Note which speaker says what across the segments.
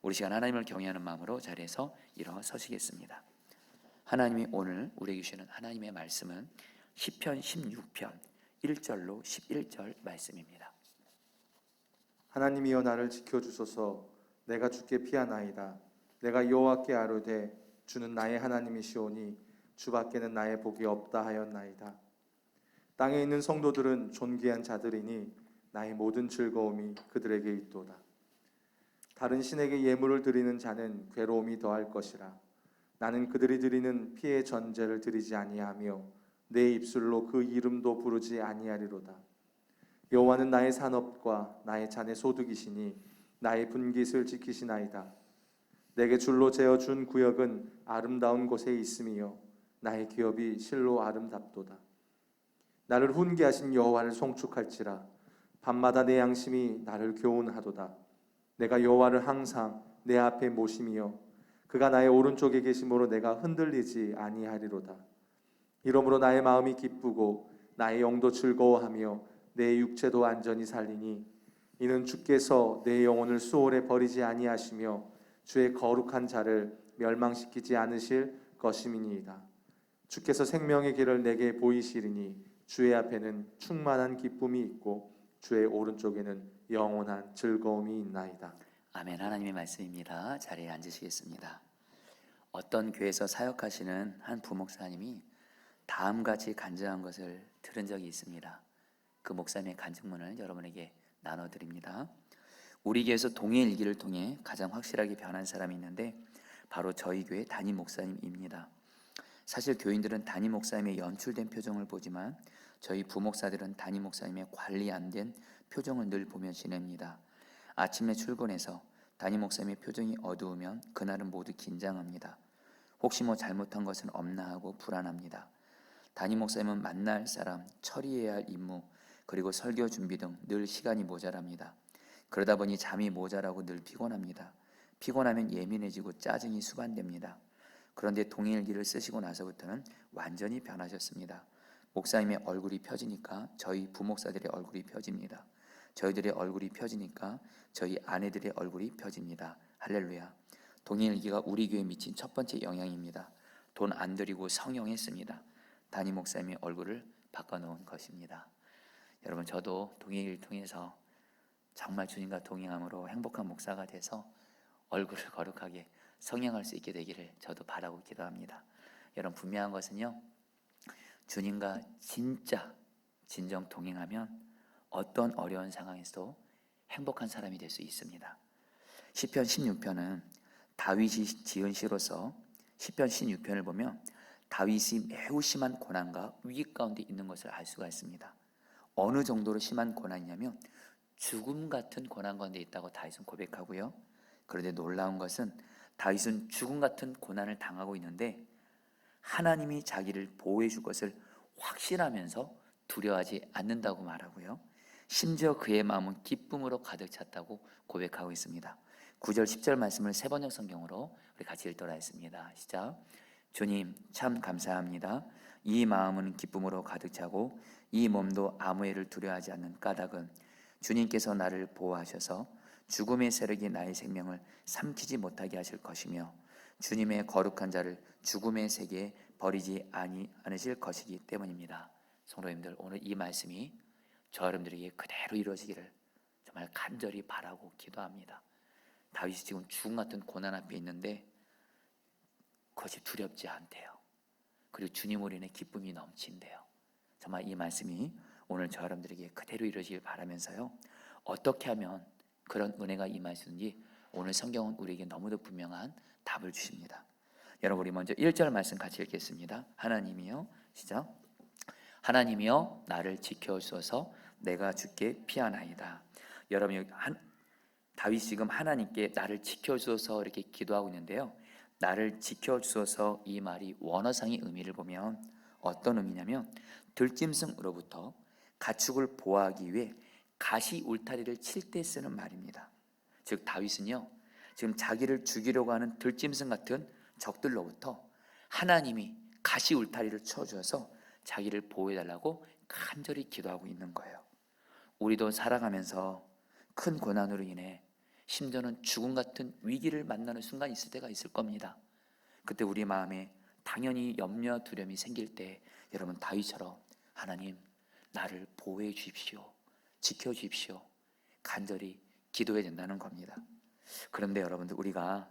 Speaker 1: 우리 시간 하나님을 경외하는 마음으로 자리에서 일어서시겠습니다. 하나님이 오늘 우리에게 주시는 하나님의 말씀은 시편 16편 1절로 11절 말씀입니다.
Speaker 2: 하나님이여 나를 지켜주소서. 내가 주께 피하나이다. 내가 여호와께 아뢰되 주는 나의 하나님이시오니 주밖에는 나의 복이 없다 하였나이다. 땅에 있는 성도들은 존귀한 자들이니 나의 모든 즐거움이 그들에게 있도다. 다른 신에게 예물을 드리는 자는 괴로움이 더할 것이라. 나는 그들이 드리는 피의 전제를 드리지 아니하며 내 입술로 그 이름도 부르지 아니하리로다. 여호와는 나의 산업과 나의 잔의 소득이시니 나의 분깃을 지키시나이다. 내게 줄로 재어준 구역은 아름다운 곳에 있음이요 나의 기업이 실로 아름답도다. 나를 훈계하신 여호와를 송축할지라. 밤마다 내 양심이 나를 교훈하도다. 내가 여호와를 항상 내 앞에 모심이요 그가 나의 오른쪽에 계심으로 내가 흔들리지 아니하리로다. 이러므로 나의 마음이 기쁘고 나의 영도 즐거워하며 내 육체도 안전히 살리니 이는 주께서 내 영혼을 수월에 버리지 아니하시며 주의 거룩한 자를 멸망시키지 않으실 것임이니이다. 주께서 생명의 길을 내게 보이시리니 주의 앞에는 충만한 기쁨이 있고 주의 오른쪽에는 영원한 즐거움이 있나이다.
Speaker 1: 아멘. 하나님의 말씀입니다. 자리에 앉으시겠습니다. 어떤 교회에서 사역하시는 한 부목사님이 다음같이 간증한 것을 들은 적이 있습니다. 그 목사님의 간증문을 여러분에게 나눠드립니다. 우리 교회에서 동해일기를 통해 가장 확실하게 변한 사람이 있는데 바로 저희 교회 담임 목사님입니다. 사실 교인들은 담임 목사님의 연출된 표정을 보지만 저희 부목사들은 담임 목사님의 관리 안 된 표정을 늘 보며 지냅니다. 아침에 출근해서 담임 목사님의 표정이 어두우면 그날은 모두 긴장합니다. 혹시 뭐 잘못한 것은 없나 하고 불안합니다. 담임 목사님은 만날 사람, 처리해야 할 임무, 그리고 설교 준비 등 늘 시간이 모자랍니다. 그러다 보니 잠이 모자라고 늘 피곤합니다. 피곤하면 예민해지고 짜증이 수반됩니다. 그런데 동일기를 쓰시고 나서부터는 완전히 변하셨습니다. 목사님의 얼굴이 펴지니까 저희 부목사들의 얼굴이 펴집니다. 저희들의 얼굴이 펴지니까 저희 아내들의 얼굴이 펴집니다. 할렐루야. 동일기가 우리 교회에 미친 첫 번째 영향입니다. 돈 안 들이고 성형했습니다. 담임 목사님의 얼굴을 바꿔놓은 것입니다. 여러분, 저도 동일기를 통해서 정말 주님과 동행함으로 행복한 목사가 돼서 얼굴을 거룩하게 성형할 수 있게 되기를 저도 바라고 기도합니다. 여러분, 분명한 것은요, 주님과 진짜 진정 동행하면 어떤 어려운 상황에서도 행복한 사람이 될 수 있습니다. 시편 16편은 다윗이 지은 시로서 시편 16편을 보면 다윗이 매우 심한 고난과 위기 가운데 있는 것을 알 수가 있습니다. 어느 정도로 심한 고난이냐면 죽음 같은 고난 가운데 있다고 다윗은 고백하고요. 그런데 놀라운 것은 다윗은 죽음 같은 고난을 당하고 있는데 하나님이 자기를 보호해 줄 것을 확신하면서 두려워하지 않는다고 말하고요. 심지어 그의 마음은 기쁨으로 가득 찼다고 고백하고 있습니다. 9절 10절 말씀을 세 번역 성경으로 우리 같이 읽도록 하겠습니다. 시작. 주님 참 감사합니다. 이 마음은 기쁨으로 가득 차고 이 몸도 아무 해를 두려워하지 않는 까닭은 주님께서 나를 보호하셔서 죽음의 세력이 나의 생명을 삼키지 못하게 하실 것이며 주님의 거룩한 자를 죽음의 세계에 버리지 않으실 것이기 때문입니다. 성도님들, 오늘 이 말씀이 저 여러분들에게 그대로 이루어지기를 정말 간절히 바라고 기도합니다. 다윗이 지금 죽음 같은 고난 앞에 있는데 그것이 두렵지 않대요. 그리고 주님으로 인해 기쁨이 넘친대요. 정말 이 말씀이 오늘 저 여러분들에게 그대로 이루어지길 바라면서요, 어떻게 하면 그런 은혜가 임할 수 있는지 오늘 성경은 우리에게 너무도 분명한 답을 주십니다. 여러분, 우리 먼저 1절 말씀 같이 읽겠습니다. 하나님이여, 시작. 하나님이여 나를 지켜주소서. 내가 주께 피하나이다. 여러분, 다윗이 지금 하나님께 나를 지켜주소서 이렇게 기도하고 있는데요, 나를 지켜주소서 이 말이 원어상의 의미를 보면 어떤 의미냐면 들짐승으로부터 가축을 보호하기 위해 가시 울타리를 칠 때 쓰는 말입니다. 즉 다윗은요, 지금 자기를 죽이려고 하는 들짐승 같은 적들로부터 하나님이 가시 울타리를 쳐주어서 자기를 보호해달라고 간절히 기도하고 있는 거예요. 우리도 살아가면서 큰 고난으로 인해 심지어는 죽음 같은 위기를 만나는 순간이 있을 때가 있을 겁니다. 그때 우리 마음에 당연히 염려 두려움이 생길 때 여러분 다윗처럼 하나님 나를 보호해 주십시오, 지켜 주십시오 간절히 기도해야 된다는 겁니다. 그런데 여러분들 우리가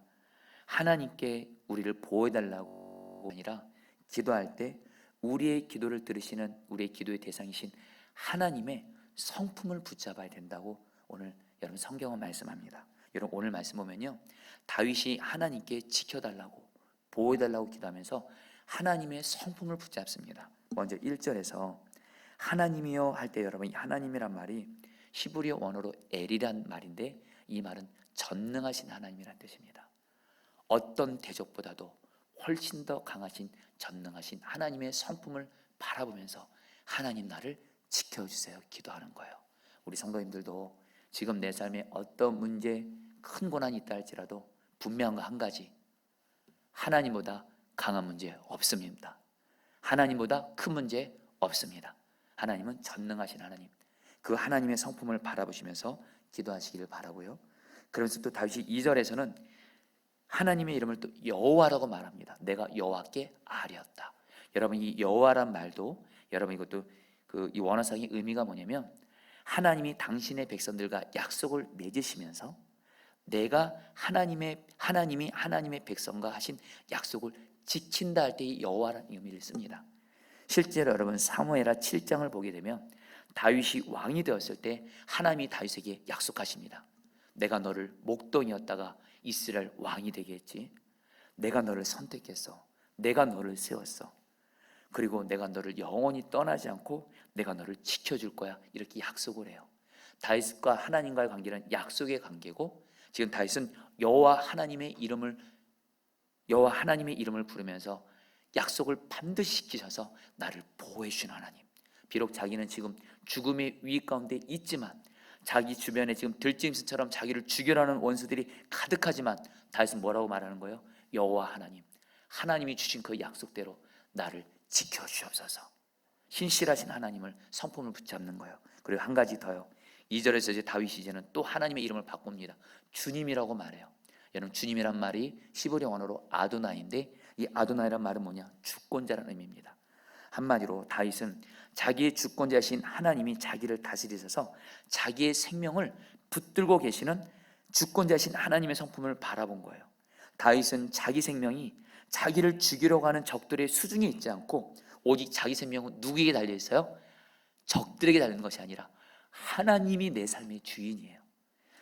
Speaker 1: 하나님께 우리를 보호해 달라고 아니라 기도할 때 우리의 기도를 들으시는 우리의 기도의 대상이신 하나님의 성품을 붙잡아야 된다고 오늘 여러분 성경은 말씀합니다. 여러분 오늘 말씀 보면요, 다윗이 하나님께 지켜달라고 보호해달라고 기도하면서 하나님의 성품을 붙잡습니다. 먼저 1절에서 하나님이여 할 때 여러분 이 하나님이란 말이 히브리어 원어로 엘이란 말인데 이 말은 전능하신 하나님이란 뜻입니다. 어떤 대적보다도 훨씬 더 강하신 전능하신 하나님의 성품을 바라보면서 하나님 나를 지켜주세요 기도하는 거예요. 우리 성도님들도 지금 내 삶에 어떤 문제 큰 고난이 있다 할지라도 분명한 거 한 가지, 하나님보다 강한 문제 없습니다. 하나님보다 큰 문제 없습니다. 하나님은 전능하신 하나님, 그 하나님의 성품을 바라보시면서 기도하시기를 바라고요. 그러면서 또 다윗이 2절에서는 하나님의 이름을 또 여호와라고 말합니다. 내가 여호와께 아뢰었다. 여러분 이 여호와란 말도 여러분 이것도 이 원어상의 의미가 뭐냐면 하나님이 당신의 백성들과 약속을 맺으시면서 내가 하나님이 하나님의 백성과 하신 약속을 지킨다 할 때 이 여호와라는 의미를 씁니다. 실제로 여러분 사무엘하 7장을 보게 되면 다윗이 왕이 되었을 때 하나님이 다윗에게 약속하십니다. 내가 너를 목동이었다가 이스라엘 왕이 되게 했지. 내가 너를 선택했어. 내가 너를 세웠어. 그리고 내가 너를 영원히 떠나지 않고 내가 너를 지켜줄 거야. 이렇게 약속을 해요. 다윗과 하나님과의 관계는 약속의 관계고 지금 다윗은 여호와 하나님의 이름을 부르면서 약속을 반드시 지키셔서 나를 보호해 주신 하나님. 비록 자기는 지금 죽음의 위기 가운데 있지만 자기 주변에 지금 들짐승처럼 자기를 죽여라는 원수들이 가득하지만 다윗은 뭐라고 말하는 거예요? 여호와 하나님, 하나님이 주신 그 약속대로 나를 지켜주옵소서. 신실하신 하나님을 성품을 붙잡는 거예요. 그리고 한 가지 더요. 2절에서 이제 다윗이 이제는 또 하나님의 이름을 바꿉니다. 주님이라고 말해요. 여러분 주님이란 말이 히브리어 언어로 아도나이인데 이 아도나이란 말은 뭐냐? 주권자라는 의미입니다. 한마디로 다윗은 자기의 주권자이신 하나님이 자기를 다스리셔서 자기의 생명을 붙들고 계시는 주권자이신 하나님의 성품을 바라본 거예요. 다윗은 자기 생명이 자기를 죽이려고 하는 적들의 수중에 있지 않고 오직 자기 생명은 누구에게 달려 있어요? 적들에게 달리는 것이 아니라 하나님이 내 삶의 주인이에요.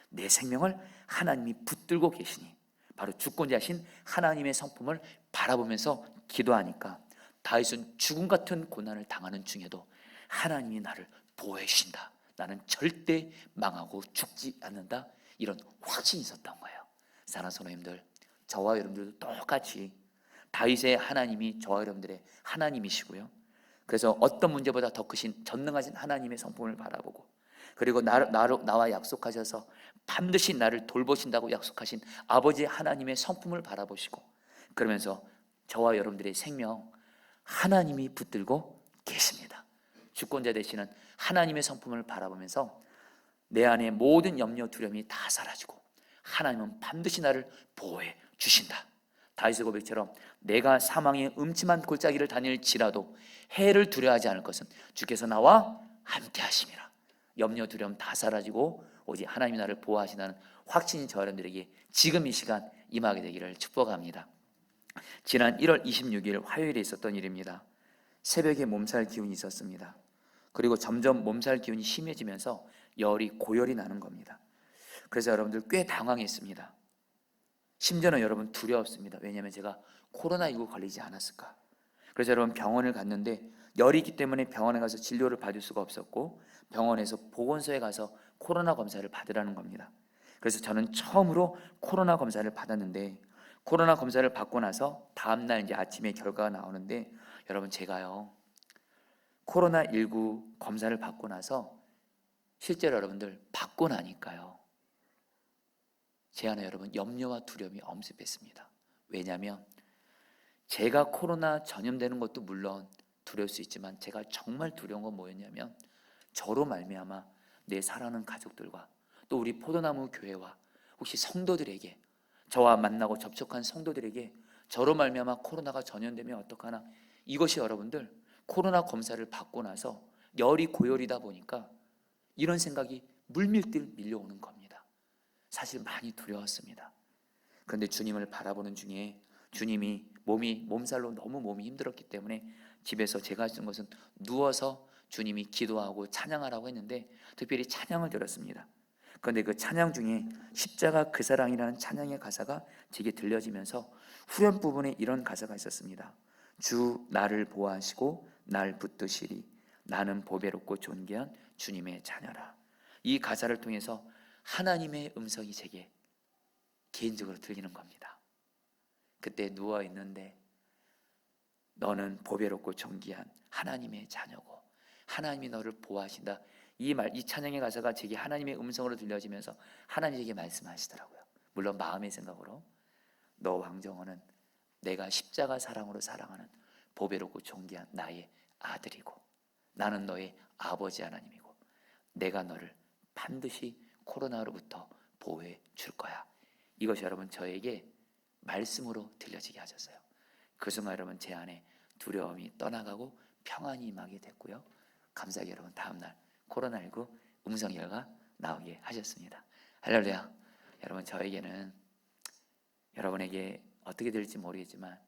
Speaker 1: 내 생명을 하나님이 붙들고 계시니 바로 주권자신 하나님의 성품을 바라보면서 기도하니까 다윗은 죽음 같은 고난을 당하는 중에도 하나님이 나를 보호해 주신다. 나는 절대 망하고 죽지 않는다. 이런 확신이 있었던 거예요. 사랑하는 성도님들, 저와 여러분들도 똑같이 다윗의 하나님이 저와 여러분들의 하나님이시고요. 그래서 어떤 문제보다 더 크신 전능하신 하나님의 성품을 바라보고 그리고 나와 약속하셔서 반드시 나를 돌보신다고 약속하신 아버지 하나님의 성품을 바라보시고 그러면서 저와 여러분들의 생명 하나님이 붙들고 계십니다. 주권자 되시는 하나님의 성품을 바라보면서 내 안에 모든 염려 두려움이 다 사라지고 하나님은 반드시 나를 보호해 주신다. 다윗의 고백처럼 내가 사망의 음침한 골짜기를 다닐지라도 해를 두려워하지 않을 것은 주께서 나와 함께 하심이라. 염려 두려움 다 사라지고 오직 하나님이 나를 보호하시다는 확신이 저 여러분들에게 지금 이 시간 임하게 되기를 축복합니다. 지난 1월 26일 화요일에 있었던 일입니다. 새벽에 몸살 기운이 있었습니다. 그리고 점점 몸살 기운이 심해지면서 열이 고열이 나는 겁니다. 그래서 여러분들 꽤 당황했습니다. 심지어는 여러분 두려웠습니다. 왜냐하면 제가 코로나19 걸리지 않았을까. 그래서 여러분 병원을 갔는데 열이 있기 때문에 병원에 가서 진료를 받을 수가 없었고 병원에서 보건소에 가서 코로나 검사를 받으라는 겁니다. 그래서 저는 처음으로 코로나 검사를 받았는데 코로나 검사를 받고 나서 다음날 이제 아침에 결과가 나오는데 여러분 제가요 코로나19 검사를 받고 나서 실제로 여러분들 받고 나니까요 제 안에 여러분 염려와 두려움이 엄습했습니다. 왜냐하면 제가 코로나 전염되는 것도 물론 두려울 수 있지만 제가 정말 두려운 건 뭐였냐면 저로 말미암아 내 사랑하는 가족들과 또 우리 포도나무 교회와 혹시 성도들에게, 저와 만나고 접촉한 성도들에게 저로 말미암아 코로나가 전염되면 어떡하나, 이것이 여러분들 코로나 검사를 받고 나서 열이 고열이다 보니까 이런 생각이 물밀듯 밀려오는 겁니다. 사실 많이 두려웠습니다. 그런데 주님을 바라보는 중에 주님이 몸살로 너무 몸이 힘들었기 때문에 집에서 제가 할 수 있는 것은 누워서 주님이 기도하고 찬양하라고 했는데 특별히 찬양을 들었습니다. 그런데 그 찬양 중에 십자가 그 사랑이라는 찬양의 가사가 제게 들려지면서 후렴 부분에 이런 가사가 있었습니다. 주 나를 보호하시고 날 붙드시리 나는 보배롭고 존귀한 주님의 자녀라. 이 가사를 통해서 하나님의 음성이 제게 개인적으로 들리는 겁니다. 그때 누워 있는데 너는 보배롭고 존귀한 하나님의 자녀고 하나님이 너를 보호하신다. 이 찬양의 가사가 제게 하나님의 음성으로 들려지면서 하나님에게 말씀하시더라고요. 물론 마음의 생각으로 너 황정호는 내가 십자가 사랑으로 사랑하는 보배롭고 존귀한 나의 아들이고 나는 너의 아버지 하나님이고 내가 너를 반드시 코로나로부터 보호해 줄 거야. 이것이 여러분 저에게 말씀으로 들려지게 하셨어요. 그 순간 여러분 제 안에 두려움이 떠나가고 평안이 임하게 됐고요. 감사하게 여러분 다음날 코로나19 음성 결과 나오게 하셨습니다. 할렐루야. 여러분 저에게는 여러분에게 어떻게 될지 모르겠지만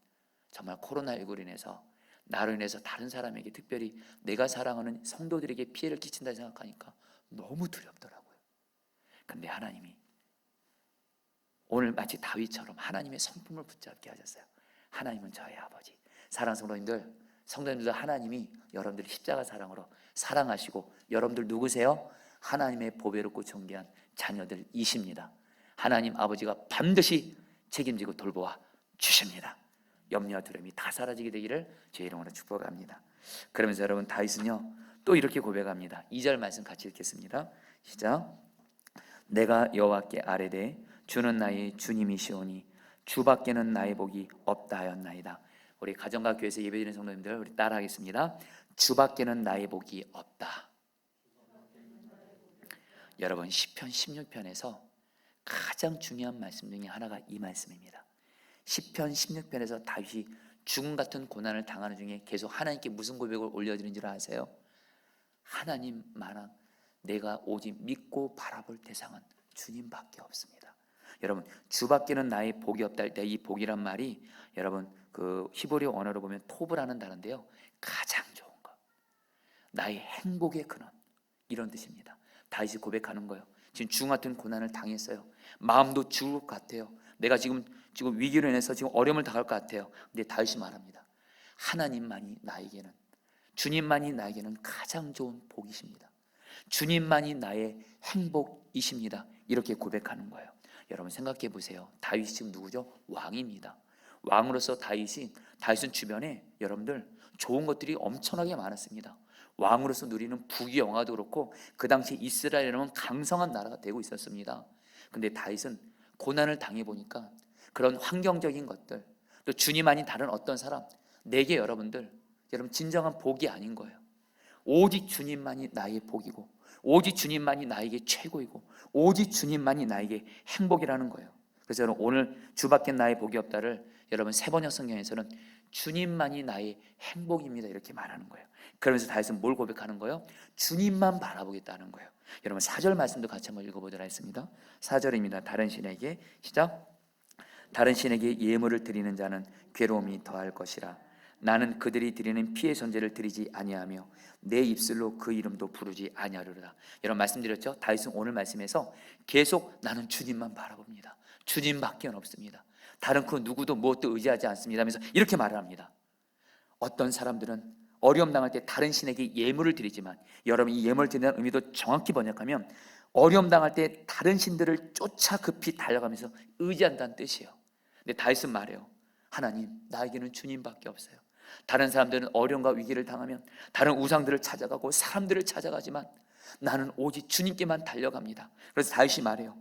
Speaker 1: 정말 코로나19로 인해서 나로 인해서 다른 사람에게 특별히 내가 사랑하는 성도들에게 피해를 끼친다 생각하니까 너무 두렵더라고요. 근데 하나님이 오늘 마치 다윗처럼 하나님의 성품을 붙잡게 하셨어요. 하나님은 저의 아버지. 사랑하는 성도님들, 성도님들도 하나님이 여러분들을 십자가 사랑으로 사랑하시고 여러분들 누구세요? 하나님의 보배롭고 존귀한 자녀들이십니다. 하나님 아버지가 반드시 책임지고 돌보아 주십니다. 염려와 두려움이 다 사라지게 되기를 제 이름으로 축복합니다. 그러면서 여러분 다윗은요 또 이렇게 고백합니다. 2절 말씀 같이 읽겠습니다. 시작. 내가 여호와께 아뢰되 주는 나의 주님이시오니 주밖에는 나의 복이 없다 하였나이다. 우리 가정과 교회에서 예배드리는 성도님들 우리 따라하겠습니다. 주밖에는 나의 복이 없다. 여러분 시편 16편에서 가장 중요한 말씀 중에 하나가 이 말씀입니다. 시편 16편에서 다윗이 죽음 같은 고난을 당하는 중에 계속 하나님께 무슨 고백을 올려드린 줄 아세요? 하나님만한 내가 오직 믿고 바라볼 대상은 주님밖에 없습니다. 여러분 주밖에는 나의 복이 없다 할 때 이 복이란 말이 여러분 그 히브리 언어로 보면 토브라는 단어인데요 가장 좋은 것, 나의 행복의 근원 이런 뜻입니다. 다윗이 고백하는 거예요. 지금 죽음 같은 고난을 당했어요. 마음도 죽을 것 같아요. 내가 지금 위기로 인해서 지금 어려움을 당할 것 같아요. 근데 다윗이 말합니다. 하나님만이 나에게는, 주님만이 나에게는 가장 좋은 복이십니다. 주님만이 나의 행복이십니다. 이렇게 고백하는 거예요. 여러분 생각해 보세요. 다윗이 지금 누구죠? 왕입니다. 왕으로서 다윗은 주변에 여러분들 좋은 것들이 엄청나게 많았습니다. 왕으로서 누리는 부귀영화도 그렇고 그 당시 이스라엘은 강성한 나라가 되고 있었습니다. 근데 다윗은 고난을 당해보니까 그런 환경적인 것들 또 주님 아닌 다른 어떤 사람 내게 여러분 진정한 복이 아닌 거예요. 오직 주님만이 나의 복이고 오직 주님만이 나에게 최고이고 오직 주님만이 나에게 행복이라는 거예요. 그래서 여러분 오늘 주밖에 나의 복이 없다를 여러분 세번역 성경에서는 주님만이 나의 행복입니다 이렇게 말하는 거예요. 그러면서 다윗은 뭘 고백하는 거예요? 주님만 바라보겠다는 거예요. 여러분 4절 말씀도 같이 한번 읽어보도록 하겠습니다. 4절입니다. 다른 신에게 시작. 다른 신에게 예물을 드리는 자는 괴로움이 더할 것이라. 나는 그들이 드리는 피의 전제를 드리지 아니하며 내 입술로 그 이름도 부르지 아니하리로다. 여러분 말씀드렸죠? 다윗은 오늘 말씀에서 계속 나는 주님만 바라봅니다. 주님밖에 없습니다. 다른 그 누구도 무엇도 의지하지 않습니다 하면서 이렇게 말을 합니다. 어떤 사람들은 어려움 당할 때 다른 신에게 예물을 드리지만 여러분 이 예물 드린다는 의미도 정확히 번역하면 어려움 당할 때 다른 신들을 쫓아 급히 달려가면서 의지한다는 뜻이에요. 근데 다윗은 말해요. 하나님 나에게는 주님밖에 없어요. 다른 사람들은 어려움과 위기를 당하면 다른 우상들을 찾아가고 사람들을 찾아가지만 나는 오직 주님께만 달려갑니다. 그래서 다윗이 말해요.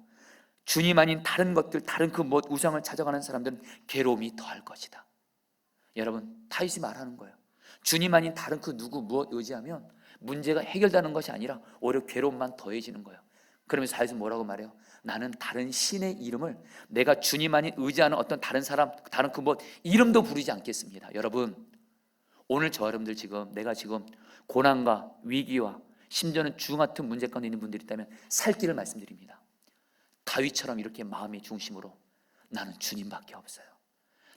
Speaker 1: 주님 아닌 다른 것들 다른 그 무엇 우상을 찾아가는 사람들은 괴로움이 더할 것이다. 여러분 다윗이 말하는 거예요. 주님 아닌 다른 그 누구 무엇 의지하면 문제가 해결되는 것이 아니라 오히려 괴로움만 더해지는 거예요. 그러면서 다윗은 뭐라고 말해요? 나는 다른 신의 이름을, 내가 주님만이 의지하는 어떤 다른 사람, 다른 그 이름도 부르지 않겠습니다. 여러분, 오늘 저 여러분들 지금, 내가 지금 고난과 위기와 심지어는 죽음 같은 문제 가운데 있는 분들이 있다면 살 길을 말씀드립니다. 다윗처럼 이렇게 마음의 중심으로 나는 주님밖에 없어요.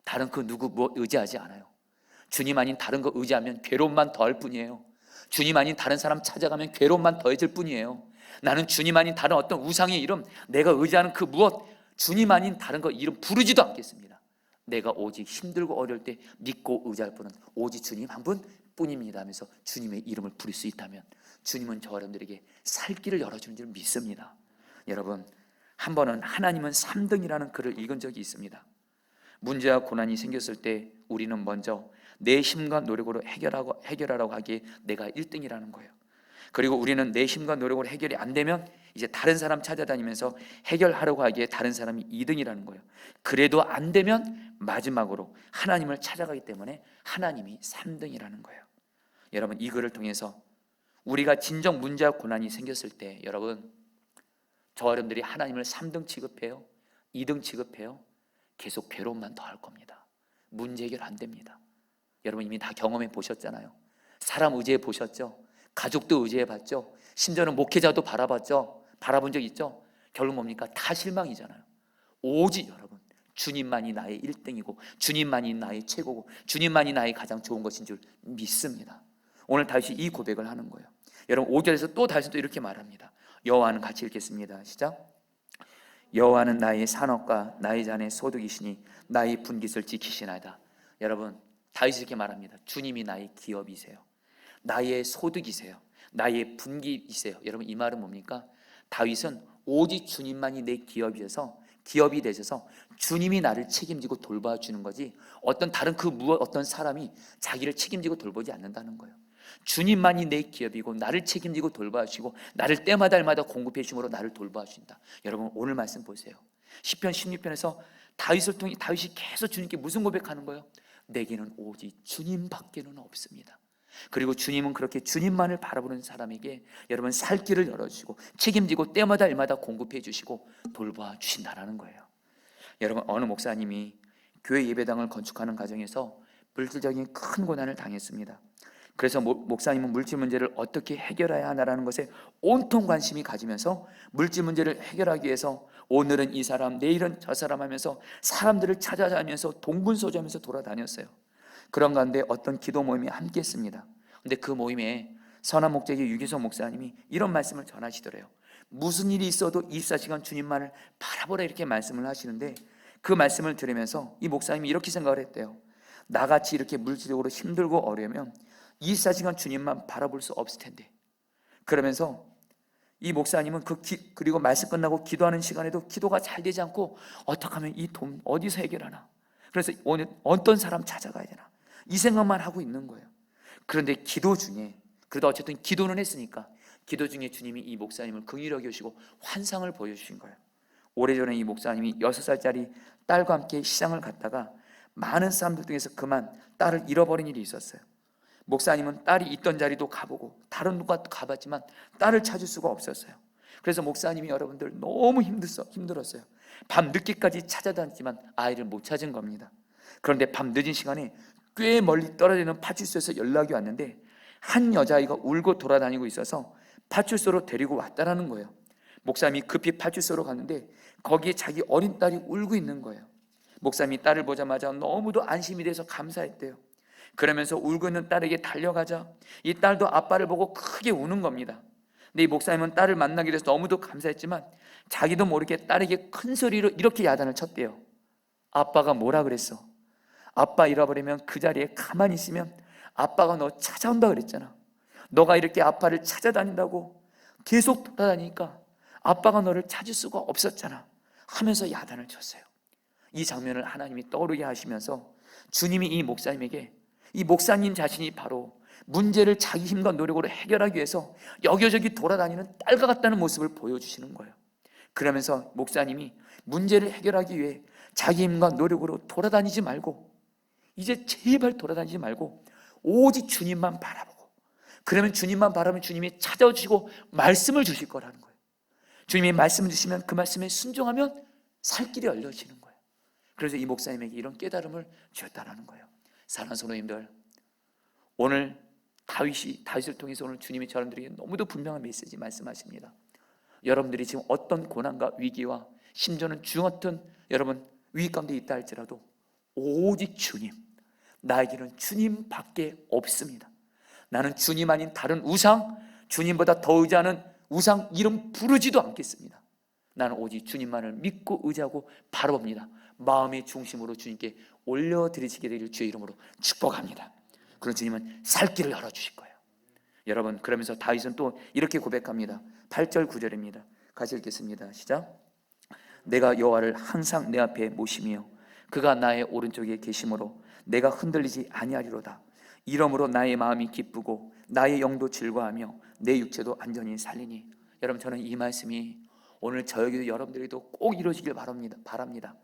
Speaker 1: 다른 그 누구 의지하지 않아요. 주님 아닌 다른 거 의지하면 괴로움만 더할 뿐이에요. 주님 아닌 다른 사람 찾아가면 괴로움만 더해질 뿐이에요. 나는 주님 아닌 다른 어떤 우상의 이름, 내가 의지하는 그 무엇, 주님 아닌 다른 거 이름 부르지도 않겠습니다. 내가 오직 힘들고 어려울 때 믿고 의지할 분은 오직 주님 한 분뿐입니다 하면서 주님의 이름을 부를 수 있다면 주님은 저 여러분들에게 살 길을 열어주는 줄 믿습니다. 여러분, 한 번은 하나님은 3등이라는 글을 읽은 적이 있습니다. 문제와 고난이 생겼을 때 우리는 먼저 내 힘과 노력으로 해결하라고 하기에 내가 1등이라는 거예요. 그리고 우리는 내 힘과 노력으로 해결이 안 되면 이제 다른 사람 찾아다니면서 해결하려고 하기에 다른 사람이 2등이라는 거예요. 그래도 안 되면 마지막으로 하나님을 찾아가기 때문에 하나님이 3등이라는 거예요. 여러분, 이 글을 통해서 우리가 진정 문제와 고난이 생겼을 때 여러분, 저 여러분들이 하나님을 3등 취급해요? 2등 취급해요? 계속 괴로움만 더 할 겁니다. 문제 해결 안 됩니다. 여러분 이미 다 경험해 보셨잖아요. 사람 의지해 보셨죠? 가족도 의지해 봤죠? 심지어는 목회자도 바라본 적 있죠? 결국 뭡니까? 다 실망이잖아요. 오직 여러분, 주님만이 나의 1등이고 주님만이 나의 최고고 주님만이 나의 가장 좋은 것인 줄 믿습니다. 오늘 다시 이 고백을 하는 거예요. 여러분 5절에서 또 다시 또 이렇게 말합니다. 여호와는, 같이 읽겠습니다. 시작. 여호와는 나의 산업과 나의 잔의 소득이시니 나의 분깃을 지키시나이다. 여러분, 다윗이 이렇게 말합니다. 주님이 나의 기업이세요. 나의 소득이세요. 나의 분깃이세요. 여러분, 이 말은 뭡니까? 다윗은 오직 주님만이 내 기업이 되셔서 주님이 나를 책임지고 돌봐주는 거지 어떤 다른 어떤 사람이 자기를 책임지고 돌보지 않는다는 거예요. 주님만이 내 기업이고 나를 책임지고 돌봐주시고 나를 때마다 공급해 주심으로 나를 돌봐주신다. 여러분, 오늘 말씀 보세요. 시편 16편에서 다윗이 계속 주님께 무슨 고백하는 거예요? 내게는 오직 주님밖에는 없습니다. 그리고 주님은 그렇게 주님만을 바라보는 사람에게 여러분 살 길을 열어주시고 책임지고 때마다 일마다 공급해 주시고 돌봐주신다라는 거예요. 여러분, 어느 목사님이 교회 예배당을 건축하는 과정에서 물질적인 큰 고난을 당했습니다. 그래서 목사님은 물질 문제를 어떻게 해결해야 하나라는 것에 온통 관심이 가지면서 물질 문제를 해결하기 위해서 오늘은 이 사람, 내일은 저 사람 하면서 사람들을 찾아다니면서 동분서주하면서 돌아다녔어요. 그런 가운데 어떤 기도 모임에 함께 했습니다. 근데 그 모임에 선한 목자의 유기성 목사님이 이런 말씀을 전하시더래요. 무슨 일이 있어도 24시간 주님만을 바라보라, 이렇게 말씀을 하시는데 그 말씀을 들으면서 이 목사님이 이렇게 생각을 했대요. 나같이 이렇게 물질적으로 힘들고 어려우면 24시간 주님만 바라볼 수 없을 텐데. 그러면서 이 목사님은 그리고 말씀 끝나고 기도하는 시간에도 기도가 잘 되지 않고 어떻게 하면 이 돈 어디서 해결하나, 그래서 오늘 어떤 사람 찾아가야 되나, 이 생각만 하고 있는 거예요. 그런데 기도 중에, 그래도 어쨌든 기도는 했으니까 기도 중에 주님이 이 목사님을 긍휼히 여기시고 환상을 보여주신 거예요. 오래전에 이 목사님이 6살짜리 딸과 함께 시장을 갔다가 많은 사람들 중에서 그만 딸을 잃어버린 일이 있었어요. 목사님은 딸이 있던 자리도 가보고 다른 곳도 가봤지만 딸을 찾을 수가 없었어요. 그래서 목사님이 여러분들 너무 힘들었어요. 밤 늦게까지 찾아다녔지만 아이를 못 찾은 겁니다. 그런데 밤 늦은 시간에 꽤 멀리 떨어지는 파출소에서 연락이 왔는데 한 여자아이가 울고 돌아다니고 있어서 파출소로 데리고 왔다라는 거예요. 목사님이 급히 파출소로 갔는데 거기에 자기 어린 딸이 울고 있는 거예요. 목사님이 딸을 보자마자 너무도 안심이 돼서 감사했대요. 그러면서 울고 있는 딸에게 달려가자 이 딸도 아빠를 보고 크게 우는 겁니다. 근데 이 목사님은 딸을 만나게 돼서 너무도 감사했지만 자기도 모르게 딸에게 큰 소리로 이렇게 야단을 쳤대요. 아빠가 뭐라 그랬어? 아빠 잃어버리면 그 자리에 가만히 있으면 아빠가 너 찾아온다 그랬잖아. 너가 이렇게 아빠를 찾아다닌다고 계속 돌아다니니까 아빠가 너를 찾을 수가 없었잖아 하면서 야단을 쳤어요. 이 장면을 하나님이 떠오르게 하시면서 주님이 이 목사님에게, 이 목사님 자신이 바로 문제를 자기 힘과 노력으로 해결하기 위해서 여기저기 돌아다니는 딸과 같다는 모습을 보여주시는 거예요. 그러면서 목사님이 문제를 해결하기 위해 자기 힘과 노력으로 돌아다니지 말고, 이제 제발 돌아다니지 말고 오직 주님만 바라보고, 그러면 주님만 바라보면 주님이 찾아주시고 말씀을 주실 거라는 거예요. 주님이 말씀을 주시면 그 말씀에 순종하면 살 길이 열려지는 거예요. 그래서 이 목사님에게 이런 깨달음을 주셨다라는 거예요. 사랑하는 성도님들, 오늘 다윗을 통해서 오늘 주님이 여러분들에게 너무도 분명한 메시지 말씀하십니다. 여러분들이 지금 어떤 고난과 위기와 심지어는 죽었던 여러분 위기 가운데 있다 할지라도 오직 주님, 나에게는 주님밖에 없습니다. 나는 주님 아닌 다른 우상, 주님보다 더 의지하는 우상 이름 부르지도 않겠습니다. 나는 오직 주님만을 믿고 의지하고 바라봅니다. 마음의 중심으로 주님께 올려드리시게 되기를 주의 이름으로 축복합니다. 그런 주님은 살 길을 열어주실 거예요. 여러분, 그러면서 다윗은 또 이렇게 고백합니다. 8절 9절입니다. 같이 읽겠습니다. 시작. 내가 여호와를 항상 내 앞에 모시며 그가 나의 오른쪽에 계심으로 내가 흔들리지 아니하리로다. 이러므로 나의 마음이 기쁘고 나의 영도 즐거워하며 내 육체도 안전히 살리니. 여러분, 저는 이 말씀이 오늘 저에게도 여러분들에게도 꼭 이루어지길 바랍니다.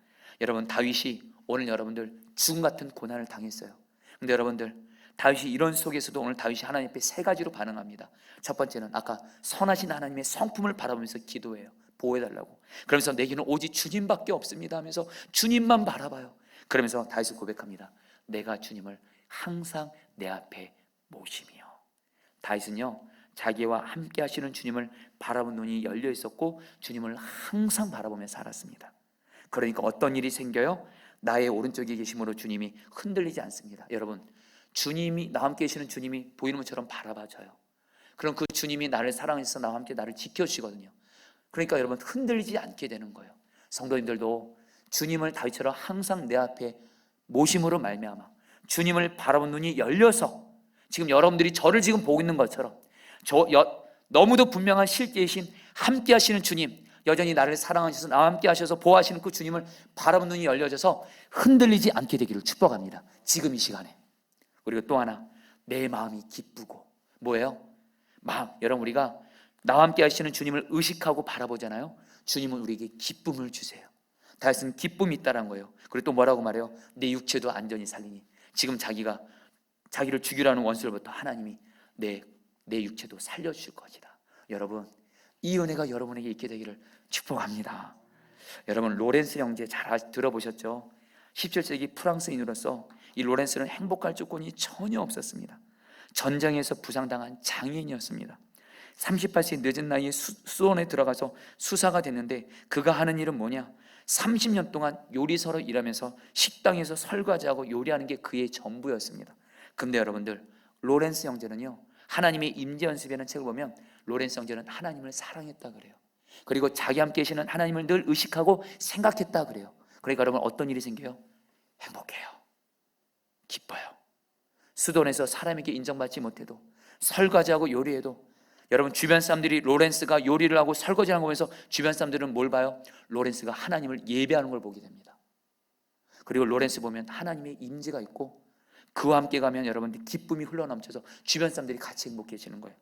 Speaker 1: 여러분, 다윗이 오늘 여러분들 죽음 같은 고난을 당했어요. 근데 여러분들, 다윗이 이런 속에서도 오늘 다윗이 하나님 앞에 세 가지로 반응합니다. 첫 번째는 아까 선하신 하나님의 성품을 바라보면서 기도해요. 보호해달라고. 그러면서 내게는 오직 주님밖에 없습니다 하면서 주님만 바라봐요. 그러면서 다윗은 고백합니다. 내가 주님을 항상 내 앞에 모시며. 다윗은요, 자기와 함께 하시는 주님을 바라본 눈이 열려 있었고 주님을 항상 바라보며 살았습니다. 그러니까 어떤 일이 생겨요? 나의 오른쪽에 계심으로 주님이 흔들리지 않습니다. 여러분, 주님이 나와 함께 계시는 주님이 보이는 것처럼 바라봐줘요. 그럼 그 주님이 나를 사랑해서 나와 함께 나를 지켜주시거든요. 그러니까 여러분, 흔들리지 않게 되는 거예요. 성도님들도 주님을 다윗처럼 항상 내 앞에 모심으로 말미암아 주님을 바라본 눈이 열려서 지금 여러분들이 저를 지금 보고 있는 것처럼 너무도 분명한 실제이신 함께 하시는 주님, 여전히 나를 사랑하셔서 나와 함께 하셔서 보호하시는 그 주님을 바라본 눈이 열려져서 흔들리지 않게 되기를 축복합니다. 지금 이 시간에. 그리고 또 하나, 내 마음이 기쁘고. 뭐예요? 마음. 여러분, 우리가 나와 함께 하시는 주님을 의식하고 바라보잖아요. 주님은 우리에게 기쁨을 주세요. 다윗은 기쁨이 있다는 거예요. 그리고 또 뭐라고 말해요? 내 육체도 안전히 살리니. 지금 자기를 죽이라는 원수로부터 하나님이 내 육체도 살려주실 것이다. 여러분, 이 은혜가 여러분에게 있게 되기를 축복합니다. 여러분, 로렌스 형제 잘 들어보셨죠? 17세기 프랑스인으로서 이 로렌스는 행복할 조건이 전혀 없었습니다. 전쟁에서 부상당한 장인이었습니다. 38세 늦은 나이에 수원에 들어가서 수사가 됐는데 그가 하는 일은 뭐냐? 30년 동안 요리사로 일하면서 식당에서 설거지하고 요리하는 게 그의 전부였습니다. 근데 여러분들, 로렌스 형제는요, 하나님의 임재 연습이라는 책을 보면 로렌스 형제는 하나님을 사랑했다 그래요. 그리고 자기 함께 계시는 하나님을 늘 의식하고 생각했다 그래요. 그러니까 여러분, 어떤 일이 생겨요? 행복해요. 기뻐요. 수돈에서 사람에게 인정받지 못해도 설거지하고 요리해도 여러분, 주변 사람들이 로렌스가 요리를 하고 설거지하는 거 보면서 주변 사람들은 뭘 봐요? 로렌스가 하나님을 예배하는 걸 보게 됩니다. 그리고 로렌스 보면 하나님의 임재가 있고 그와 함께 가면 여러분들 기쁨이 흘러넘쳐서 주변 사람들이 같이 행복해지는 거예요.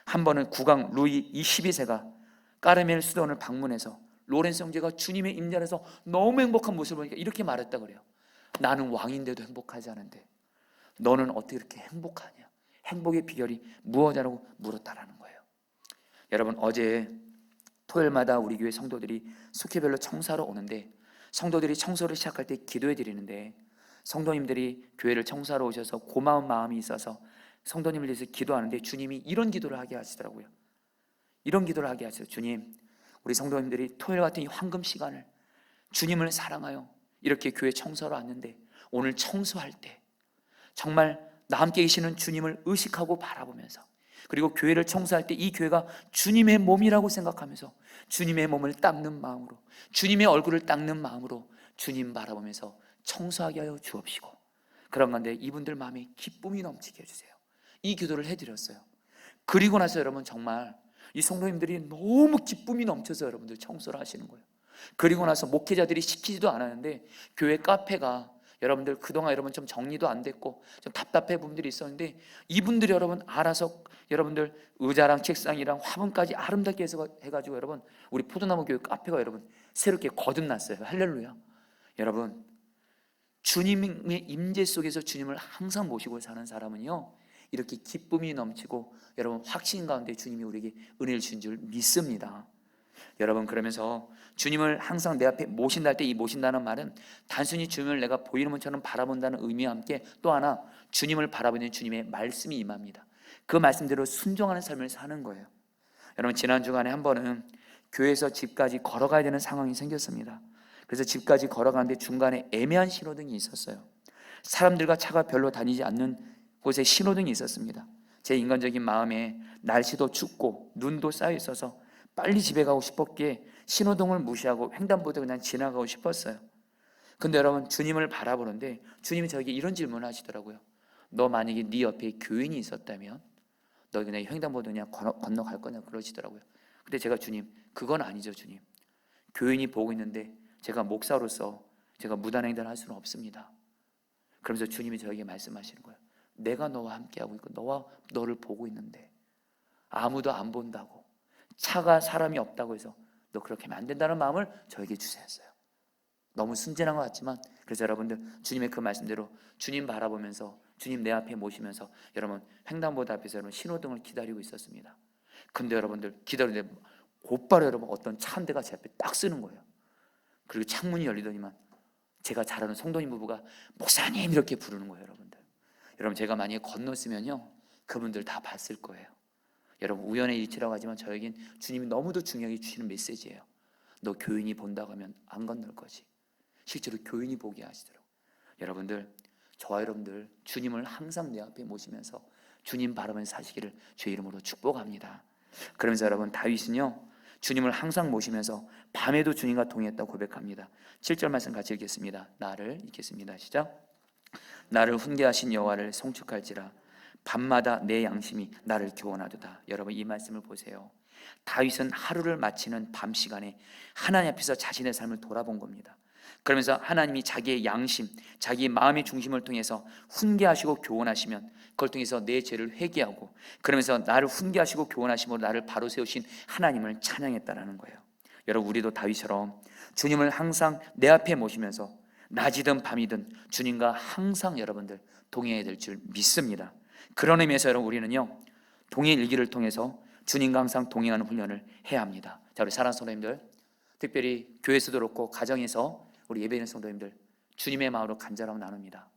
Speaker 1: 한 번은 국왕 루이 12세가 까르멜 수도원을 방문해서 로렌스 형제가 주님의 임재 안에서 너무 행복한 모습을 보니까 이렇게 말했다 그래요. 나는 왕인데도 행복하지 않은데 너는 어떻게 이렇게 행복하냐? 행복의 비결이 무엇이냐고 물었다라는 거예요. 여러분, 어제 토요일마다 우리 교회 성도들이 숙회별로 청소하러 오는데 성도들이 청소를 시작할 때 기도해 드리는데 성도님들이 교회를 청소하러 오셔서 고마운 마음이 있어서 성도님을 위해서 기도하는데 주님이 이런 기도를 하게 하시더라고요. 이런 기도를 하게 하세요. 주님, 우리 성도님들이 토요일 같은 이 황금 시간을 주님을 사랑하여 이렇게 교회 청소하러 왔는데 오늘 청소할 때 정말 나 함께 계시는 주님을 의식하고 바라보면서 그리고 교회를 청소할 때 이 교회가 주님의 몸이라고 생각하면서 주님의 몸을 닦는 마음으로 주님의 얼굴을 닦는 마음으로 주님 바라보면서 청소하게 하여 주옵시고 그런 건데 이분들 마음에 기쁨이 넘치게 해주세요. 이 기도를 해드렸어요. 그리고 나서 여러분 정말 이 성도님들이 너무 기쁨이 넘쳐서 여러분들 청소를 하시는 거예요. 그리고 나서 목회자들이 시키지도 않았는데 교회 카페가 여러분들 그동안 여러분 좀 정리도 안 됐고 좀 답답해 분들이 있었는데 이분들이 여러분 알아서 여러분들 의자랑 책상이랑 화분까지 아름답게 해가지고 여러분 우리 포도나무 교회 카페가 여러분 새롭게 거듭났어요. 할렐루야. 여러분, 주님의 임재 속에서 주님을 항상 모시고 사는 사람은요 이렇게 기쁨이 넘치고 여러분 확신 가운데 주님이 우리에게 은혜를 주신 줄 믿습니다. 여러분, 그러면서 주님을 항상 내 앞에 모신다 할 때 이 모신다는 말은 단순히 주님을 내가 보이는 것처럼 바라본다는 의미와 함께 또 하나 주님을 바라보는 주님의 말씀이 임합니다. 그 말씀대로 순종하는 삶을 사는 거예요. 여러분, 지난 주간에 한 번은 교회에서 집까지 걸어가야 되는 상황이 생겼습니다. 그래서 집까지 걸어가는데 중간에 애매한 신호등이 있었어요. 사람들과 차가 별로 다니지 않는 곳에 신호등이 있었습니다. 제 인간적인 마음에 날씨도 춥고 눈도 쌓여 있어서 빨리 집에 가고 싶었기에 신호등을 무시하고 횡단보도 그냥 지나가고 싶었어요. 근데 여러분, 주님을 바라보는데 주님이 저에게 이런 질문을 하시더라고요. 너 만약에 네 옆에 교인이 있었다면 너 그냥 횡단보도 그냥 건너갈 거냐 그러시더라고요. 근데 제가 주님, 그건 아니죠 주님. 교인이 보고 있는데 제가 목사로서 제가 무단횡단을 할 수는 없습니다. 그러면서 주님이 저에게 말씀하시는 거예요. 내가 너와 함께하고 있고 너를 보고 있는데 아무도 안 본다고, 차가 사람이 없다고 해서 너 그렇게 하면 안 된다는 마음을 저에게 주셨어요. 너무 순진한 것 같지만, 그래서 여러분들 주님의 그 말씀대로 주님 바라보면서 주님 내 앞에 모시면서 여러분 횡단보도 앞에서 여러분 신호등을 기다리고 있었습니다. 근데 여러분들 기다리는데 곧바로 여러분 어떤 차 한 대가 제 앞에 딱 쓰는 거예요. 그리고 창문이 열리더니만 제가 잘 아는 성도님 부부가 목사님 이렇게 부르는 거예요. 여러분 제가 만약에 건넜으면요 그분들 다 봤을 거예요. 여러분 우연의 일치라고 하지만 저에겐 주님이 너무도 중요하게 주시는 메시지예요. 너 교인이 본다고 하면 안 건널 거지. 실제로 교인이 보게 하시더라고요. 여러분들, 저와 여러분들 주님을 항상 내 앞에 모시면서 주님 바라보면서 사시기를 주의 이름으로 축복합니다. 그러면서 여러분 다윗은요 주님을 항상 모시면서 밤에도 주님과 동행했다고 고백합니다. 7절 말씀 같이 읽겠습니다. 나를 읽겠습니다. 시작. 나를 훈계하신 여호와를 송축할지라 밤마다 내 양심이 나를 교훈하도다. 여러분 이 말씀을 보세요. 다윗은 하루를 마치는 밤 시간에 하나님 앞에서 자신의 삶을 돌아본 겁니다. 그러면서 하나님이 자기의 양심, 자기의 마음의 중심을 통해서 훈계하시고 교훈하시면 그걸 통해서 내 죄를 회개하고, 그러면서 나를 훈계하시고 교훈하심으로 나를 바로 세우신 하나님을 찬양했다라는 거예요. 여러분 우리도 다윗처럼 주님을 항상 내 앞에 모시면서 낮이든 밤이든 주님과 항상 여러분들 동행해야 될 줄 믿습니다. 그런 의미에서 여러분 우리는요 동행 일기를 통해서 주님과 항상 동행하는 훈련을 해야 합니다. 자, 우리 사랑하는 성도님들, 특별히 교회에서도 그렇고 가정에서 우리 예배드리는 성도님들 주님의 마음으로 간절하고 나눕니다.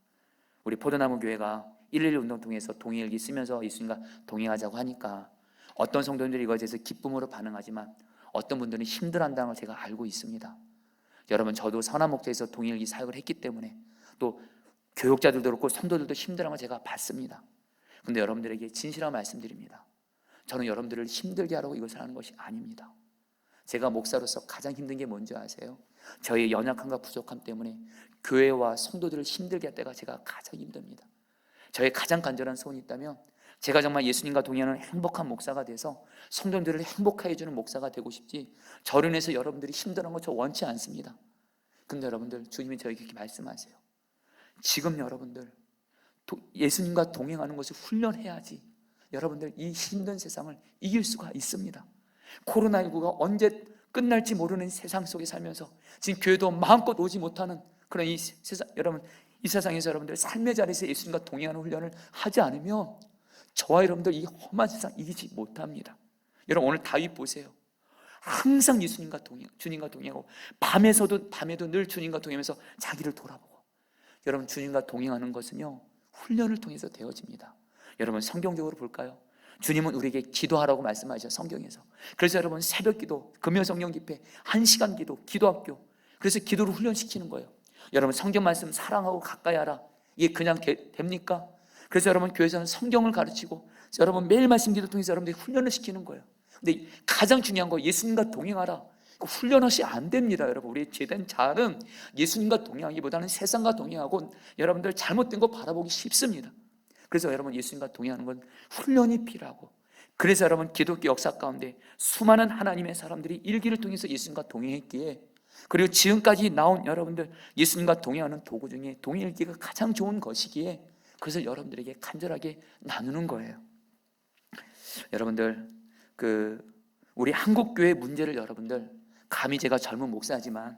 Speaker 1: 우리 포도나무 교회가 112 운동 통해서 동행 일기 쓰면서 예수님과 동행하자고 하니까 어떤 성도님들이 이것에 대해서 기쁨으로 반응하지만 어떤 분들은 힘들어한다는 걸 제가 알고 있습니다. 여러분 저도 선한 목적에서 동일기 사역을 했기 때문에 또 교육자들도 그렇고 성도들도 힘들어하는 걸 제가 봤습니다. 근데 여러분들에게 진실한 말씀드립니다. 저는 여러분들을 힘들게 하려고 이것을 하는 것이 아닙니다. 제가 목사로서 가장 힘든 게 뭔지 아세요? 저의 연약함과 부족함 때문에 교회와 성도들을 힘들게 할 때가 제가 가장 힘듭니다. 저의 가장 간절한 소원이 있다면 제가 정말 예수님과 동행하는 행복한 목사가 돼서 성도들을 행복하게 해주는 목사가 되고 싶지, 저로 인해서 여러분들이 힘들어하는 거 저 원치 않습니다. 근데 여러분들 주님이 저에게 이렇게 말씀하세요. 지금 여러분들 예수님과 동행하는 것을 훈련해야지 여러분들 이 힘든 세상을 이길 수가 있습니다. 코로나19가 언제 끝날지 모르는 세상 속에 살면서 지금 교회도 마음껏 오지 못하는 그런 이 세상, 여러분 이 세상에서 여러분들 삶의 자리에서 예수님과 동행하는 훈련을 하지 않으면 저와 여러분들 이 험한 세상 이기지 못합니다. 여러분 오늘 다윗 보세요. 항상 예수님과 주님과 동행하고 밤에도 늘 주님과 동행하면서 자기를 돌아보고. 여러분 주님과 동행하는 것은요 훈련을 통해서 되어집니다. 여러분 성경적으로 볼까요? 주님은 우리에게 기도하라고 말씀하셔 성경에서. 그래서 여러분 새벽기도, 금요성령 집회, 1시간 기도, 기도학교, 그래서 기도를 훈련시키는 거예요. 여러분 성경 말씀 사랑하고 가까이 하라, 이게 그냥 됩니까? 그래서 여러분 교회에서는 성경을 가르치고 여러분 매일 말씀 기도 통해서 여러분들이 훈련을 시키는 거예요. 근데 가장 중요한 거 예수님과 동행하라, 훈련하시 안 됩니다. 여러분 우리 제된 자는 예수님과 동행하기보다는 세상과 동행하고 여러분들 잘못된 거 바라보기 쉽습니다. 그래서 여러분 예수님과 동행하는 건 훈련이 필요하고, 그래서 여러분 기독교 역사 가운데 수많은 하나님의 사람들이 일기를 통해서 예수님과 동행했기에, 그리고 지금까지 나온 여러분들 예수님과 동행하는 도구 중에 동행일기가 가장 좋은 것이기에 그것을 여러분들에게 간절하게 나누는 거예요. 여러분들 우리 한국교회 문제를 여러분들 감히 제가 젊은 목사지만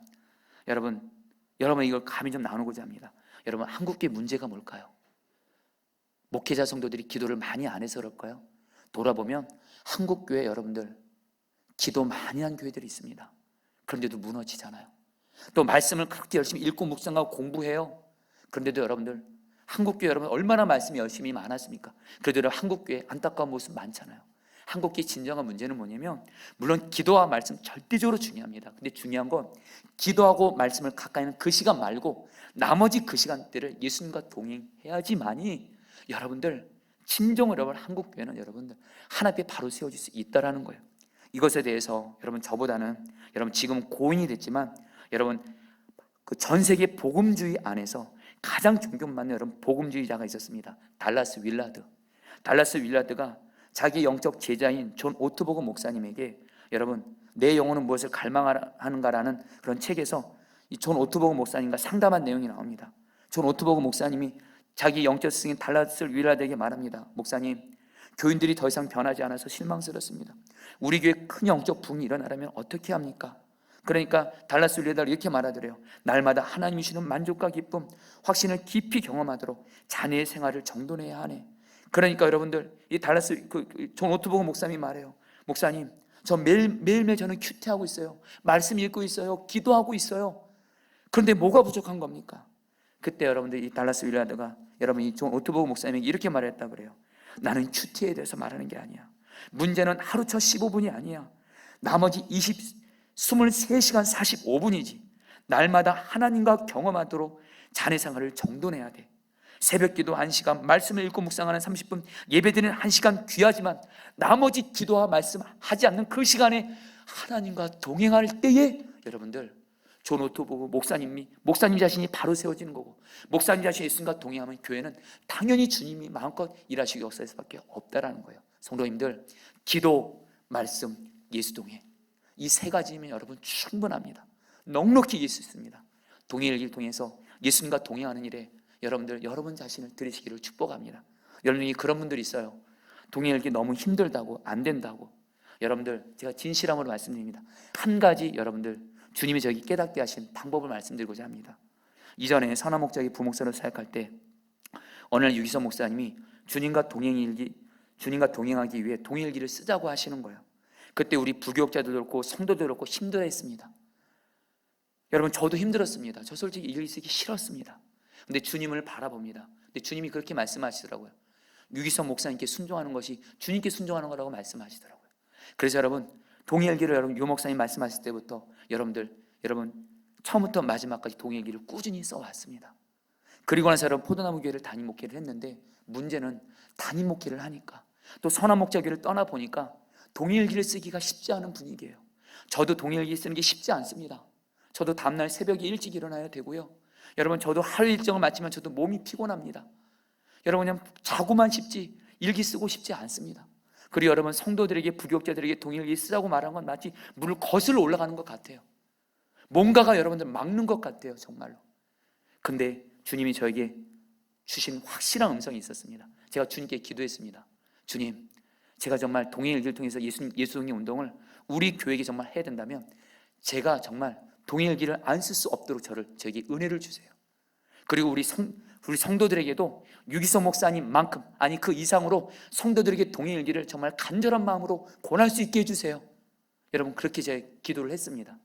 Speaker 1: 여러분 이걸 감히 좀 나누고자 합니다. 여러분 한국교회 문제가 뭘까요? 목회자 성도들이 기도를 많이 안 해서 그럴까요? 돌아보면 한국교회 여러분들 기도 많이 한 교회들이 있습니다. 그런데도 무너지잖아요. 또 말씀을 그렇게 열심히 읽고 묵상하고 공부해요. 그런데도 여러분들, 한국교회 여러분 얼마나 말씀이 열심히 많았습니까? 그래도 한국교회 안타까운 모습 많잖아요. 한국교회 진정한 문제는 뭐냐면, 물론 기도와 말씀 절대적으로 중요합니다. 근데 중요한 건 기도하고 말씀을 가까이 하는 그 시간 말고 나머지 그 시간대를 예수님과 동행해야지만이 여러분들 진정으로 여러분 한국교회는 여러분들 하나님께 바로 세워질 수 있다라는 거예요. 이것에 대해서 여러분 저보다는 여러분 지금 고인이 됐지만 여러분 그 전 세계 복음주의 안에서 가장 존경받는 여러분 복음주의자가 있었습니다. 달라스 윌라드가 자기 영적 제자인 존 오트버그 목사님에게 여러분 내 영혼은 무엇을 갈망하는가라는 그런 책에서 이 존 오트버그 목사님과 상담한 내용이 나옵니다. 존 오트버그 목사님이 자기 영적 스승인 달라스 윌라드에게 말합니다. 목사님, 교인들이 더 이상 변하지 않아서 실망스럽습니다. 우리 교회 큰 영적 부흥이 일어나려면 어떻게 합니까? 그러니까 달라스 윌라드가 이렇게 말하더래요. 날마다 하나님이 주시는 만족과 기쁨, 확신을 깊이 경험하도록 자네의 생활을 정돈해야 하네. 그러니까 여러분들 이 달라스 존 오트버그 목사님이 말해요. 목사님, 저 매일매일 저는 큐티하고 있어요. 말씀 읽고 있어요. 기도하고 있어요. 그런데 뭐가 부족한 겁니까? 그때 여러분들 이 달라스 윌라드가 여러분 이 존 오트버그 목사님에게 이렇게 말했다 그래요. 나는 큐티에 대해서 말하는 게 아니야. 문제는 하루 첫 15분이 아니야. 나머지 23시간 45분이지. 날마다 하나님과 경험하도록 자네 생활을 정돈해야 돼. 새벽 기도 1시간, 말씀을 읽고 묵상하는 30분, 예배드리는 1시간 귀하지만 나머지 기도와 말씀하지 않는 그 시간에 하나님과 동행할 때에 여러분들 존 오토보고 목사님 자신이 바로 세워지는 거고, 목사님 자신이 예수님과 동행하면 교회는 당연히 주님이 마음껏 일하시기 역사할 수밖에 없다라는 거예요. 성도님들, 기도, 말씀, 예수 동행, 이 세 가지면 여러분 충분합니다. 넉넉히 예수 있습니다. 동행의 길 통해서 예수님과 동행하는 일에 여러분들 여러분 자신을 들이시기를 축복합니다. 여러분이 그런 분들이 있어요. 동행의 길 너무 힘들다고, 안 된다고. 여러분들 제가 진실함으로 말씀드립니다. 한 가지 여러분들 주님이 저에게 깨닫게 하신 방법을 말씀드리고자 합니다. 이전에 선한 목자기 부목사로 사역할 때 어느 날 유기성 목사님이 주님과 동행하기 위해 동행일기를 쓰자고 하시는 거예요. 그때 우리 부교육자도 그렇고 성도도 그렇고 힘들어했습니다. 여러분 저도 힘들었습니다. 저 솔직히 일기 쓰기 싫었습니다. 근데 주님을 바라봅니다. 근데 주님이 그렇게 말씀하시더라고요. 유기성 목사님께 순종하는 것이 주님께 순종하는 거라고 말씀하시더라고요. 그래서 여러분 동행일기를 여러분 유 목사님 말씀하실 때부터 여러분 처음부터 마지막까지 동행일기를 꾸준히 써왔습니다. 그리고 나서 여러분 포도나무 교회를 담임 목회를 했는데 문제는 담임 목회를 하니까 또 선한 목자교회를 떠나보니까 동행일기를 쓰기가 쉽지 않은 분위기예요. 저도 동행일기 쓰는 게 쉽지 않습니다. 저도 다음날 새벽에 일찍 일어나야 되고요. 여러분 저도 하루 일정을 마치면 저도 몸이 피곤합니다. 여러분 그냥 자고만 싶지 일기 쓰고 싶지 않습니다. 그리고 여러분 성도들에게 부교육자들에게 동행일기 쓰라고 말한 건 마치 물을 거슬러 올라가는 것 같아요. 뭔가가 여러분들 막는 것 같아요. 정말로. 근데 주님이 저에게 주신 확실한 음성이 있었습니다. 제가 주님께 기도했습니다. 주님, 제가 정말 동행일기를 통해서 예수 동행 운동을 우리 교회에 정말 해야 된다면 제가 정말 동행일기를 안 쓸 수 없도록 저에게 은혜를 주세요. 그리고 우리 성도들에게도 유기성 목사님만큼 아니 그 이상으로 성도들에게 동행일기를 정말 간절한 마음으로 권할 수 있게 해주세요. 여러분 그렇게 제가 기도를 했습니다.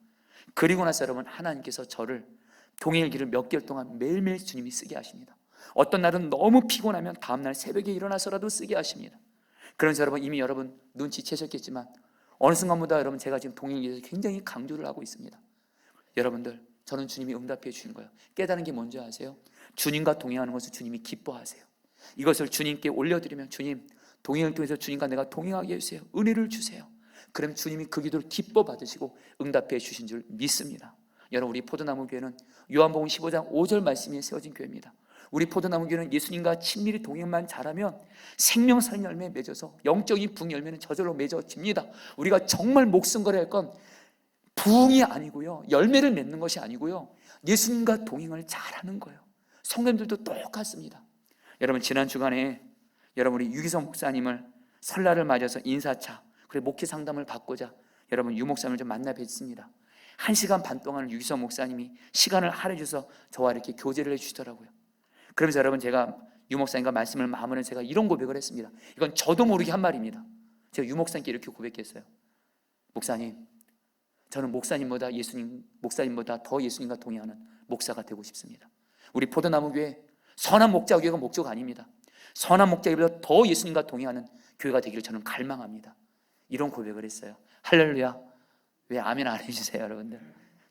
Speaker 1: 그리고 나서 여러분 하나님께서 저를 동행일기를 몇 개월 동안 매일매일 주님이 쓰게 하십니다. 어떤 날은 너무 피곤하면 다음날 새벽에 일어나서라도 쓰게 하십니다. 그래서 여러분 이미 여러분 눈치채셨겠지만 어느 순간보다 여러분 제가 지금 동행일기에서 굉장히 강조를 하고 있습니다. 여러분들 저는 주님이 응답해 주신 거예요. 깨달은 게 뭔지 아세요? 주님과 동행하는 것을 주님이 기뻐하세요. 이것을 주님께 올려드리면 주님 동행을 통해서 주님과 내가 동행하게 해주세요. 은혜를 주세요. 그러면 주님이 그 기도를 기뻐 받으시고 응답해 주신 줄 믿습니다. 여러분 우리 포도나무 교회는 요한복음 15장 5절 말씀이 세워진 교회입니다. 우리 포도나무 교회는 예수님과 친밀히 동행만 잘하면 생명살 열매 맺어서 영적인 부흥 열매는 저절로 맺어집니다. 우리가 정말 목숨 걸어야 할 건 부흥이 아니고요, 열매를 맺는 것이 아니고요, 예수님과 동행을 잘하는 거예요. 성도님들도 똑같습니다. 여러분 지난 주간에 여러분 우리 유기성 목사님을 설날을 맞아서 인사차 그리고 목회 상담을 받고자 여러분 유 목사님을 좀 만나 뵀습니다. 1시간 반 동안 유기성 목사님이 시간을 할애해 주셔서 저와 이렇게 교제를 해주시더라고요. 그러면서 여러분 제가 유 목사님과 말씀을 마무리하면서 제가 이런 고백을 했습니다. 이건 저도 모르게 한 말입니다. 제가 유 목사님께 이렇게 고백했어요. 목사님, 저는 목사님보다 목사님보다 더 예수님과 동행하는 목사가 되고 싶습니다. 우리 포도나무 교회 선한 목자 교회가 목적 아닙니다. 선한 목자 교회보다 더 예수님과 동행하는 교회가 되기를 저는 갈망합니다. 이런 고백을 했어요. 할렐루야. 왜 아멘 안 해주세요, 여러분들?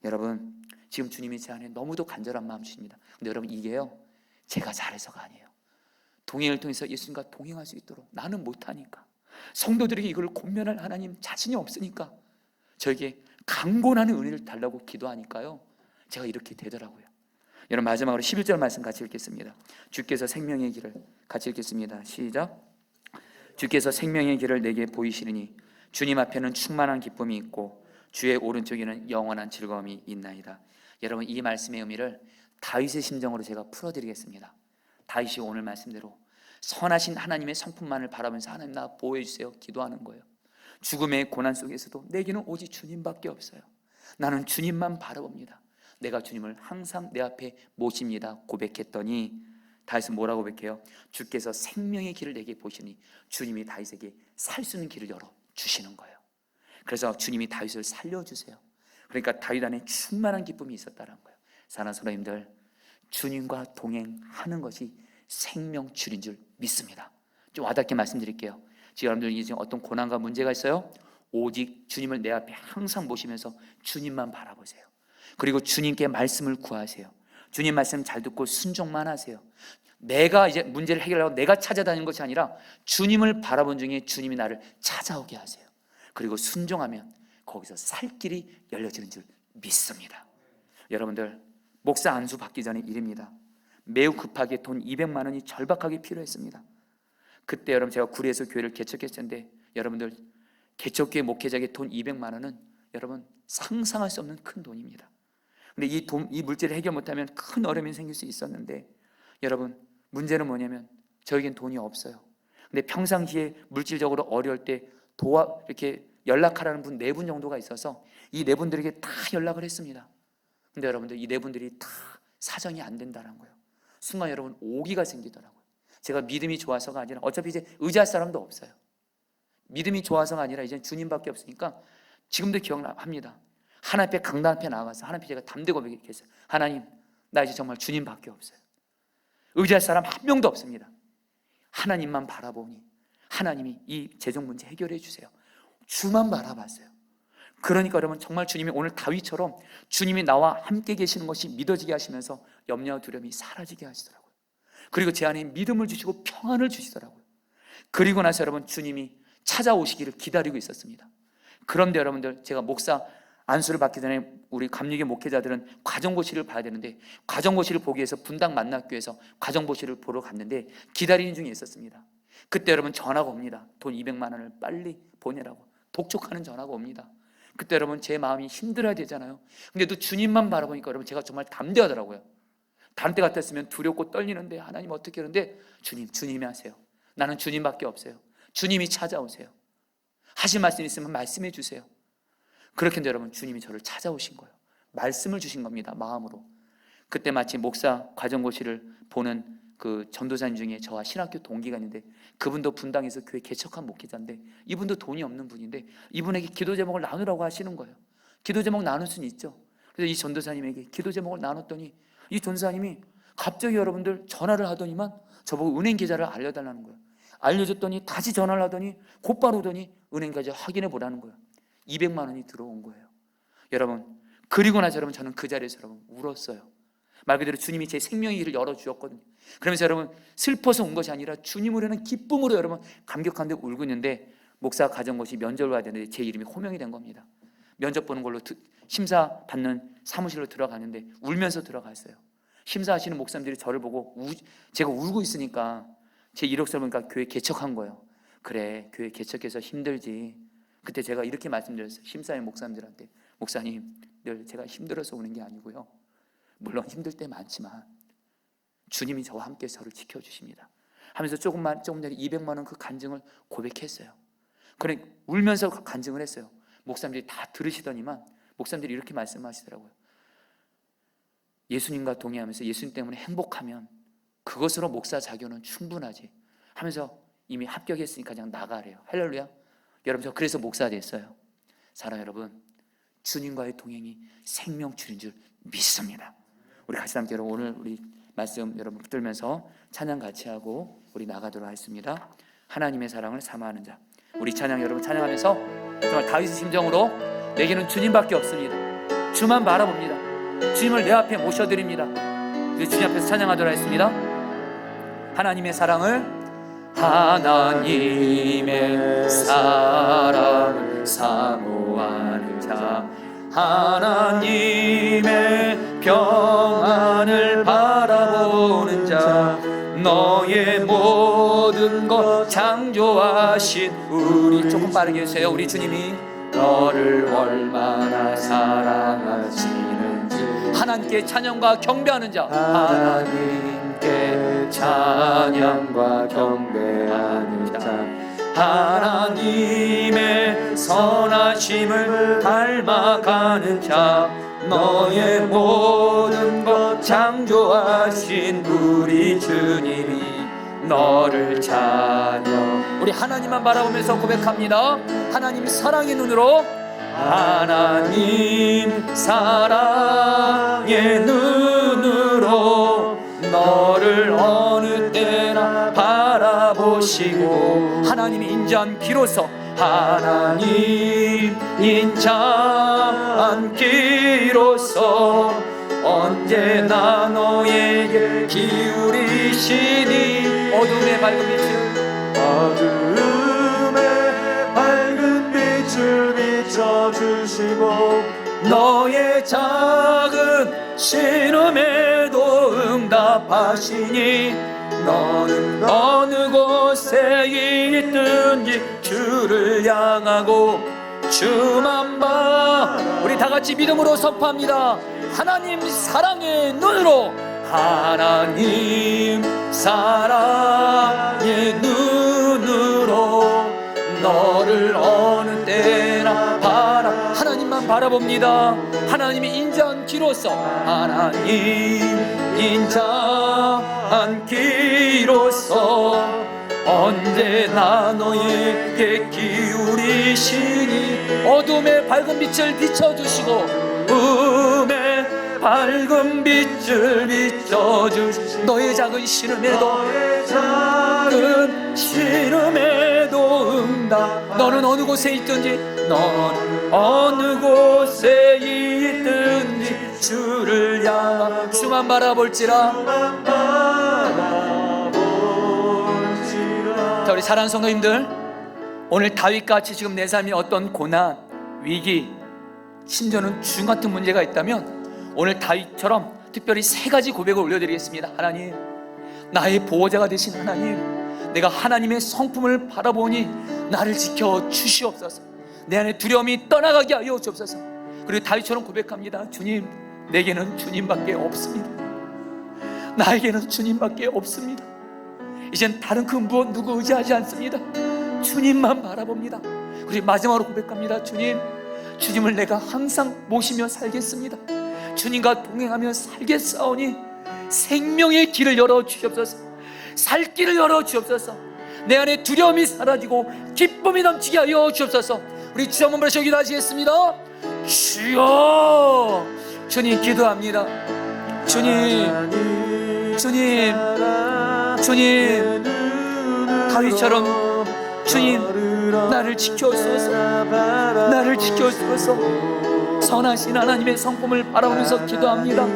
Speaker 1: 여러분, 지금 주님이 제 안에 너무도 간절한 마음 주십니다. 근데 여러분, 이게요, 제가 잘해서가 아니에요. 동행을 통해서 예수님과 동행할 수 있도록, 나는 못하니까, 성도들에게 이걸 권면할 하나님 자신이 없으니까 저에게 강권하는 은혜를 달라고 기도하니까요, 제가 이렇게 되더라고요. 여러분, 마지막으로 11절 말씀 같이 읽겠습니다. 주께서 생명의 길을, 같이 읽겠습니다. 시작. 주께서 생명의 길을 내게 보이시리니 주님 앞에는 충만한 기쁨이 있고 주의 오른쪽에는 영원한 즐거움이 있나이다. 여러분, 이 말씀의 의미를 다윗의 심정으로 제가 풀어드리겠습니다. 다윗이 오늘 말씀대로 선하신 하나님의 성품만을 바라면서 하나님 나 보호해 주세요 기도하는 거예요. 죽음의 고난 속에서도 내게는 오직 주님밖에 없어요. 나는 주님만 바라봅니다. 내가 주님을 항상 내 앞에 모십니다 고백했더니 다윗은 뭐라고 고백해요? 주께서 생명의 길을 내게 보시니 주님이 다윗에게 살 수 있는 길을 열어주시는 거예요. 그래서 주님이 다윗을 살려주세요. 그러니까 다윗 안에 충만한 기쁨이 있었다는 거예요. 사랑하는 성도님들, 주님과 동행하는 것이 생명줄인 줄 믿습니다. 좀 와닿게 말씀드릴게요. 지금 여러분들 지금 어떤 고난과 문제가 있어요? 오직 주님을 내 앞에 항상 모시면서 주님만 바라보세요. 그리고 주님께 말씀을 구하세요. 주님 말씀 잘 듣고 순종만 하세요. 내가 이제 문제를 해결하고 내가 찾아다니는 것이 아니라 주님을 바라본 중에 주님이 나를 찾아오게 하세요. 그리고 순종하면 거기서 살 길이 열려지는 줄 믿습니다. 여러분들, 목사 안수 받기 전에 일입니다. 매우 급하게 돈 200만 원이 절박하게 필요했습니다. 그때 여러분, 제가 구리에서 교회를 개척했는데 여러분들, 개척교회 목회자에게 돈 200만 원은 여러분 상상할 수 없는 큰 돈입니다. 근데 이 물질을 해결 못하면 큰 어려움이 생길 수 있었는데 여러분, 문제는 뭐냐면 저에겐 돈이 없어요. 근데 평상시에 물질적으로 어려울 때 이렇게 연락하라는 분 4분 정도가 있어서 이 4분들에게 다 연락을 했습니다. 근데 여러분들, 이 4분들이 다 사정이 안 된다는 거예요. 순간 여러분 오기가 생기더라고요. 제가 믿음이 좋아서가 아니라, 어차피 이제 의지할 사람도 없어요. 믿음이 좋아서가 아니라 이제 주님밖에 없으니까 지금도 기억합니다. 하나님 앞에, 강단 앞에 나가서 하나님 앞에 제가 담대고 고백했어요. 하나님, 나 이제 정말 주님밖에 없어요. 의지할 사람 한 명도 없습니다. 하나님만 바라보니 하나님이 이 재정 문제 해결해 주세요. 주만 바라봤어요. 그러니까 여러분, 정말 주님이 오늘 다윗처럼 주님이 나와 함께 계시는 것이 믿어지게 하시면서 염려와 두려움이 사라지게 하시더라고요. 그리고 제 안에 믿음을 주시고 평안을 주시더라고요. 그리고 나서 여러분, 주님이 찾아오시기를 기다리고 있었습니다. 그런데 여러분들, 제가 목사 안수를 받기 전에 우리 감리교 목회자들은 과정고시를 봐야 되는데, 과정고시를 보기 위해서 분당 만납교회에서 과정고시를 보러 갔는데 기다리는 중에 있었습니다. 그때 여러분 전화가 옵니다. 돈 200만 원을 빨리 보내라고 독촉하는 전화가 옵니다. 그때 여러분 제 마음이 힘들어야 되잖아요. 근데도 주님만 바라보니까 여러분 제가 정말 담대하더라고요. 다른 때 같았으면 두렵고 떨리는데, 하나님 어떻게 하는데, 주님이 하세요. 나는 주님밖에 없어요. 주님이 찾아오세요. 하실 말씀 있으면 말씀해 주세요. 그렇게 했는데 여러분, 주님이 저를 찾아오신 거예요. 말씀을 주신 겁니다. 마음으로. 그때 마치 목사 과정고시를 보는 그 전도사님 중에 저와 신학교 동기가 있는데, 그분도 분당에서 교회 개척한 목회자인데 이분도 돈이 없는 분인데 이분에게 기도 제목을 나누라고 하시는 거예요. 기도 제목 나눌 수는 있죠. 그래서 이 전도사님에게 기도 제목을 나눴더니 이 전도사님이 갑자기 여러분들 전화를 하더니만 저보고 은행 계좌를 알려달라는 거예요. 알려줬더니 다시 전화를 하더니 곧바로 오더니 은행 계좌 확인해 보라는 거예요. 200만 원이 들어온 거예요. 여러분, 그리고 나서 여러분, 저는 그 자리에서 여러분 울었어요. 말 그대로 주님이 제 생명의 길을 열어주었거든요. 그러면서 여러분, 슬퍼서 운 것이 아니라 주님으로는 기쁨으로 여러분 감격한데 울고 있는데, 목사 가정고시 면접을 봐야 되는데 제 이름이 호명이 된 겁니다. 면접 보는 걸로 심사 받는 사무실로 들어가는데 울면서 들어갔어요. 심사하시는 목사님들이 저를 보고 제가 울고 있으니까 제 이력서를 보니까 교회 개척한 거예요. 그래, 교회 개척해서 힘들지. 그때 제가 이렇게 말씀드렸어요. 심사위원 목사님들한테, 목사님, 늘 제가 힘들어서 오는 게 아니고요, 물론 힘들 때 많지만 주님이 저와 함께 저를 지켜주십니다 하면서 조금 전에 200만 원 그 간증을 고백했어요. 그래, 울면서 간증을 했어요. 목사님들이 다 들으시더니만 목사님들이 이렇게 말씀하시더라고요. 예수님과 동행하면서 예수님 때문에 행복하면 그것으로 목사 자격은 충분하지 하면서 이미 합격했으니까 그냥 나가래요. 할렐루야. 여러분, 저 그래서 목사 됐어요. 사랑 여러분, 주님과의 동행이 생명줄인 줄 믿습니다. 우리 같이 함께 여러분 오늘 우리 말씀 여러분 붙들면서 찬양 같이 하고 우리 나가도록 하겠습니다. 하나님의 사랑을 사모하는 자. 우리 찬양 여러분 찬양하면서 정말 다윗의 심정으로 내게는 주님밖에 없습니다. 주만 바라봅니다. 주님을 내 앞에 모셔드립니다. 그래서 주님 앞에서 찬양하도록 하겠습니다. 하나님의 사랑을 사모하는 자, 하나님의 평안을 바라보는 자, 너의 모든 것 창조하신 우리 조금 빠르게 해주세요. 우리 주님이 너를 얼마나 사랑하시는지 하나님께 찬양과 경배하는 자, 하나님께 찬양과 경배하는 자, 하나님의 선하심을 닮아가는 자, 너의 모든 것 창조하신 우리 주님이 너를 찬양. 우리 하나님만 바라보면서 고백합니다. 하나님 사랑의 눈으로, 하나님 사랑의 눈으로 너를 어느 때나 바라보시고, 하나님이 인자한 귀로서, 하나님 인자한 귀로서 언제나 너에게 기울이시니 어둠의 밝은 빛을 비춰주시고 너의 작은 신음에도 응답하시니 너는 어느 곳에 있든지 주를 향하고 주만 봐. 우리 다같이 믿음으로 선포합니다. 하나님 사랑의 눈으로, 하나님 사랑의 눈으로 너를 어느 때나 하나님만 바라봅니다. 하나님이 인자한 귀로서, 하나님 인자한 귀로서 언제나 너에게 기울이시니 어둠의 밝은 빛을 비춰주시고 음의 밝은 빛을 비춰주시니 너의 작은 신음에도 응답. 너는 어느 곳에 있든지, 너는 어느 곳에 있든지 주를 향하 주만 바라볼지라. 자, 우리 사랑하는 성도님들, 오늘 다윗같이 지금 내 삶에 어떤 고난, 위기, 심지어는 죽음 같은 문제가 있다면 오늘 다윗처럼 특별히 세 가지 고백을 올려드리겠습니다. 하나님, 나의 보호자가 되신 하나님, 내가 하나님의 성품을 바라보니 나를 지켜 주시옵소서. 내 안에 두려움이 떠나가게 하여 주옵소서. 그리고 다윗처럼 고백합니다. 주님, 내게는 주님밖에 없습니다. 나에게는 주님밖에 없습니다. 이젠 다른 그 무엇 누구 의지하지 않습니다. 주님만 바라봅니다. 그리고 마지막으로 고백합니다. 주님, 주님을 내가 항상 모시며 살겠습니다. 주님과 동행하며 살겠사오니 생명의 길을 열어 주시옵소서. 살 길을 열어 주옵소서. 내 안에 두려움이 사라지고 기쁨이 넘치게 하여 주옵소서. 우리 주 한번 부르셔 기도하시겠습니다. 주여, 주님 기도합니다. 주님, 주님, 주님, 다윗처럼 주님 나를 지켜주소서. 나를 지켜주소서. 선하신 하나님의 성품을 바라보면서 기도합니다.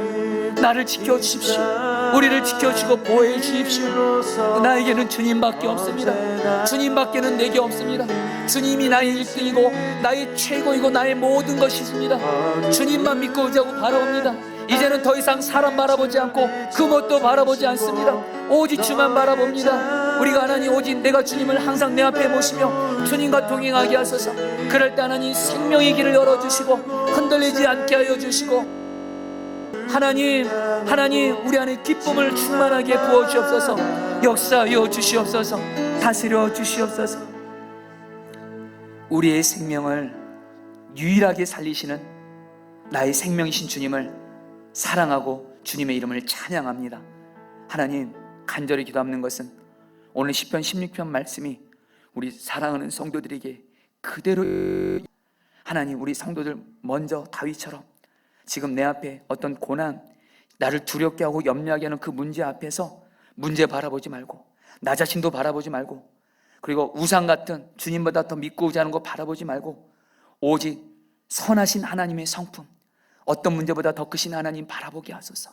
Speaker 1: 나를 지켜주십시오. 우리를 지켜주시고 보호해 주십시오. 나에게는 주님밖에 없습니다. 주님밖에는 내게 없습니다. 주님이 나의 1등이고 나의 최고이고 나의 모든 것이십니다. 주님만 믿고 의지하고 바라봅니다. 이제는 더 이상 사람 바라보지 않고 그 뭣도 바라보지 않습니다. 오직 주만 바라봅니다. 우리가 하나님, 오직 내가 주님을 항상 내 앞에 모시며 주님과 동행하게 하소서. 그럴 때 하나님 생명의 길을 열어주시고 흔들리지 않게 하여 주시고, 하나님, 하나님 우리 안에 기쁨을 충만하게 부어주옵소서. 역사하여 주시옵소서. 다스려 주시옵소서. 우리의 생명을 유일하게 살리시는 나의 생명이신 주님을 사랑하고 주님의 이름을 찬양합니다. 하나님, 간절히 기도하는 것은 오늘 시편 16편 말씀이 우리 사랑하는 성도들에게 그대로 하나님, 우리 성도들 먼저 다윗처럼 지금 내 앞에 어떤 고난, 나를 두렵게 하고 염려하게 하는 그 문제 앞에서 문제 바라보지 말고, 나 자신도 바라보지 말고, 그리고 우상 같은 주님보다 더 믿고 의지하는 거 바라보지 말고, 오직 선하신 하나님의 성품, 어떤 문제보다 더 크신 하나님 바라보게 하소서.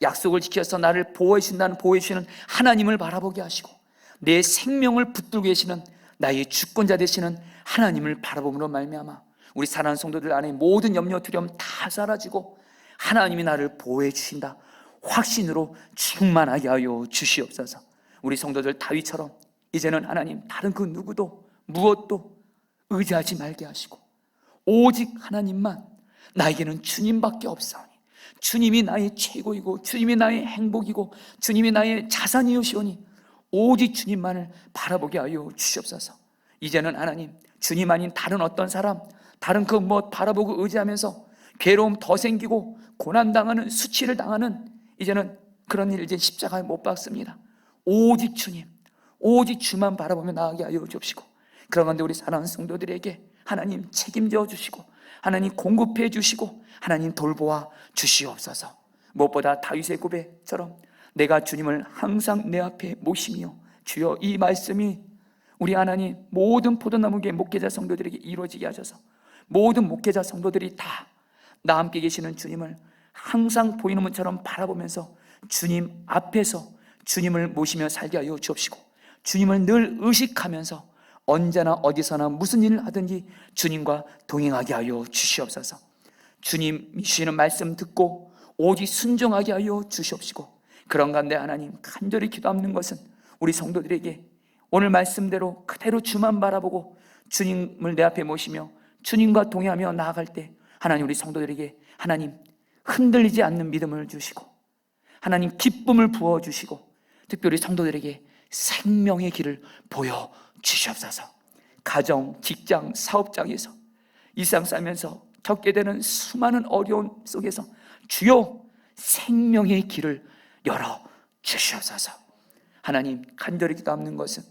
Speaker 1: 약속을 지켜서 나를 보호해 주신다는, 보호해 주시는 하나님을 바라보게 하시고, 내 생명을 붙들고 계시는 나의 주권자 되시는 하나님을 바라봄으로 말미암아 우리 사랑하는 성도들 안에 모든 염려 두려움 다 사라지고 하나님이 나를 보호해 주신다 확신으로 충만하게 하여 주시옵소서. 우리 성도들 다윗처럼 이제는 하나님, 다른 그 누구도 무엇도 의지하지 말게 하시고 오직 하나님만, 나에게는 주님밖에 없사오니 주님이 나의 최고이고 주님이 나의 행복이고 주님이 나의 자산이오시오니 오직 주님만을 바라보게 하여 주시옵소서. 이제는 하나님, 주님 아닌 다른 어떤 사람, 다른 그 무엇 바라보고 의지하면서 괴로움 더 생기고 고난당하는, 수치를 당하는, 이제는 그런 일 이제 십자가에 못 박습니다. 오직 주님, 오직 주만 바라보며 나아가게 하여 주옵시고, 그런 가운데 우리 사랑하는 성도들에게 하나님 책임져 주시고 하나님 공급해 주시고 하나님 돌보아 주시옵소서. 무엇보다 다윗의 고백처럼 내가 주님을 항상 내 앞에 모시며, 주여, 이 말씀이 우리 하나님 모든 포도나무교회 목회자 성도들에게 이루어지게 하셔서 모든 목회자 성도들이 다 나 함께 계시는 주님을 항상 보이는 문처럼 바라보면서 주님 앞에서 주님을 모시며 살게 하여 주옵시고, 주님을 늘 의식하면서 언제나 어디서나 무슨 일을 하든지 주님과 동행하게 하여 주시옵소서. 주님이 주시는 말씀 듣고 오직 순종하게 하여 주시옵시고, 그런 가운데 하나님 간절히 기도하는 것은 우리 성도들에게 오늘 말씀대로 그대로 주만 바라보고 주님을 내 앞에 모시며 주님과 동행하며 나아갈 때 하나님, 우리 성도들에게 하나님 흔들리지 않는 믿음을 주시고 하나님 기쁨을 부어주시고 특별히 성도들에게 생명의 길을 보여주시옵소서. 가정, 직장, 사업장에서 일상 살면서 겪게 되는 수많은 어려움 속에서 주여 생명의 길을 열어주시옵소서. 하나님, 간절히 기도하는 것은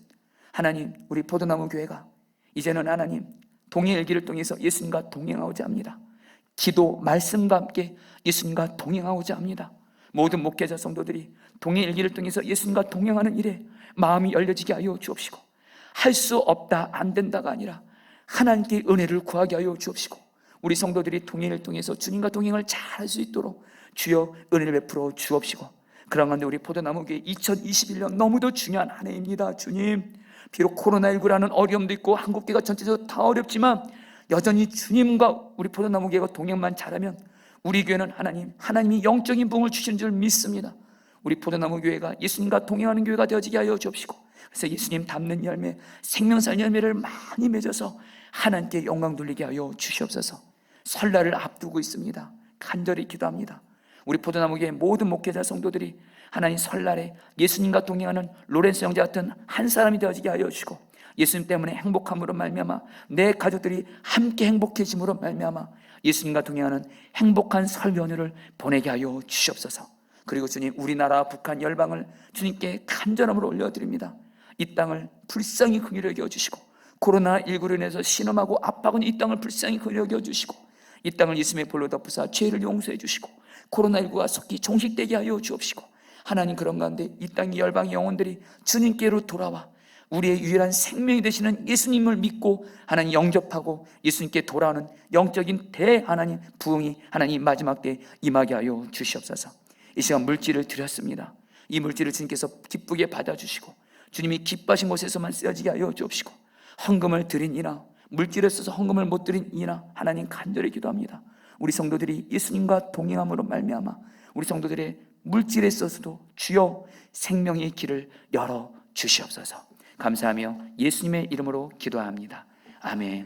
Speaker 1: 하나님, 우리 포도나무 교회가 이제는 하나님 동행일기를 통해서 예수님과 동행하고자 합니다. 기도, 말씀과 함께 예수님과 동행하고자 합니다. 모든 목회자 성도들이 동행일기를 통해서 예수님과 동행하는 일에 마음이 열려지게 하여 주옵시고, 할 수 없다, 안 된다가 아니라 하나님께 은혜를 구하게 하여 주옵시고, 우리 성도들이 동행을 통해서 주님과 동행을 잘 할 수 있도록 주여 은혜를 베풀어 주옵시고, 그런 가운데 우리 포도나무교회 2021년 너무도 중요한 한 해입니다. 주님, 비록 코로나19라는 어려움도 있고 한국교회가 전체적으로 다 어렵지만 여전히 주님과 우리 포도나무교회가 동행만 잘하면 우리 교회는 하나님이 영적인 부흥을 주시는 줄 믿습니다. 우리 포도나무교회가 예수님과 동행하는 교회가 되어지게 하여 주옵시고, 그래서 예수님 닮는 열매, 생명살 열매를 많이 맺어서 하나님께 영광 돌리게 하여 주시옵소서. 설날을 앞두고 있습니다. 간절히 기도합니다. 우리 포도나무교회 모든 목회자 성도들이 하나님 설날에 예수님과 동행하는 로렌스 형제 같은 한 사람이 되어지게 하여 주시고, 예수님 때문에 행복함으로 말미암아 내 가족들이 함께 행복해짐으로 말미암아 예수님과 동행하는 행복한 설 연휴를 보내게 하여 주시옵소서. 그리고 주님, 우리나라 북한 열방을 주님께 간절함으로 올려드립니다. 이 땅을 불쌍히 긍휼히 여겨주시고, 코로나19로 인해서 신음하고 압박은 이 땅을 불쌍히 긍휼히 여겨주시고, 이 땅을 예수님의 볼로 덮으사 죄를 용서해 주시고 코로나19가 속히 종식되게 하여 주옵시고, 하나님 그런 가운데 이 땅의 열방의 영혼들이 주님께로 돌아와 우리의 유일한 생명이 되시는 예수님을 믿고 하나님 영접하고 예수님께 돌아오는 영적인 대하나님 부흥이 하나님 마지막 때 임하게 하여 주시옵소서. 이 시간 물질을 드렸습니다. 이 물질을 주님께서 기쁘게 받아주시고 주님이 기뻐하신 곳에서만 쓰여지게 하여 주옵시고, 헌금을 드린 이나 물질을 써서 헌금을 못 드린 이나 하나님 간절히 기도합니다. 우리 성도들이 예수님과 동행함으로 말미암아 우리 성도들의 물질에 있어서도 주여 생명의 길을 열어 주시옵소서. 감사하며 예수님의 이름으로 기도합니다. 아멘.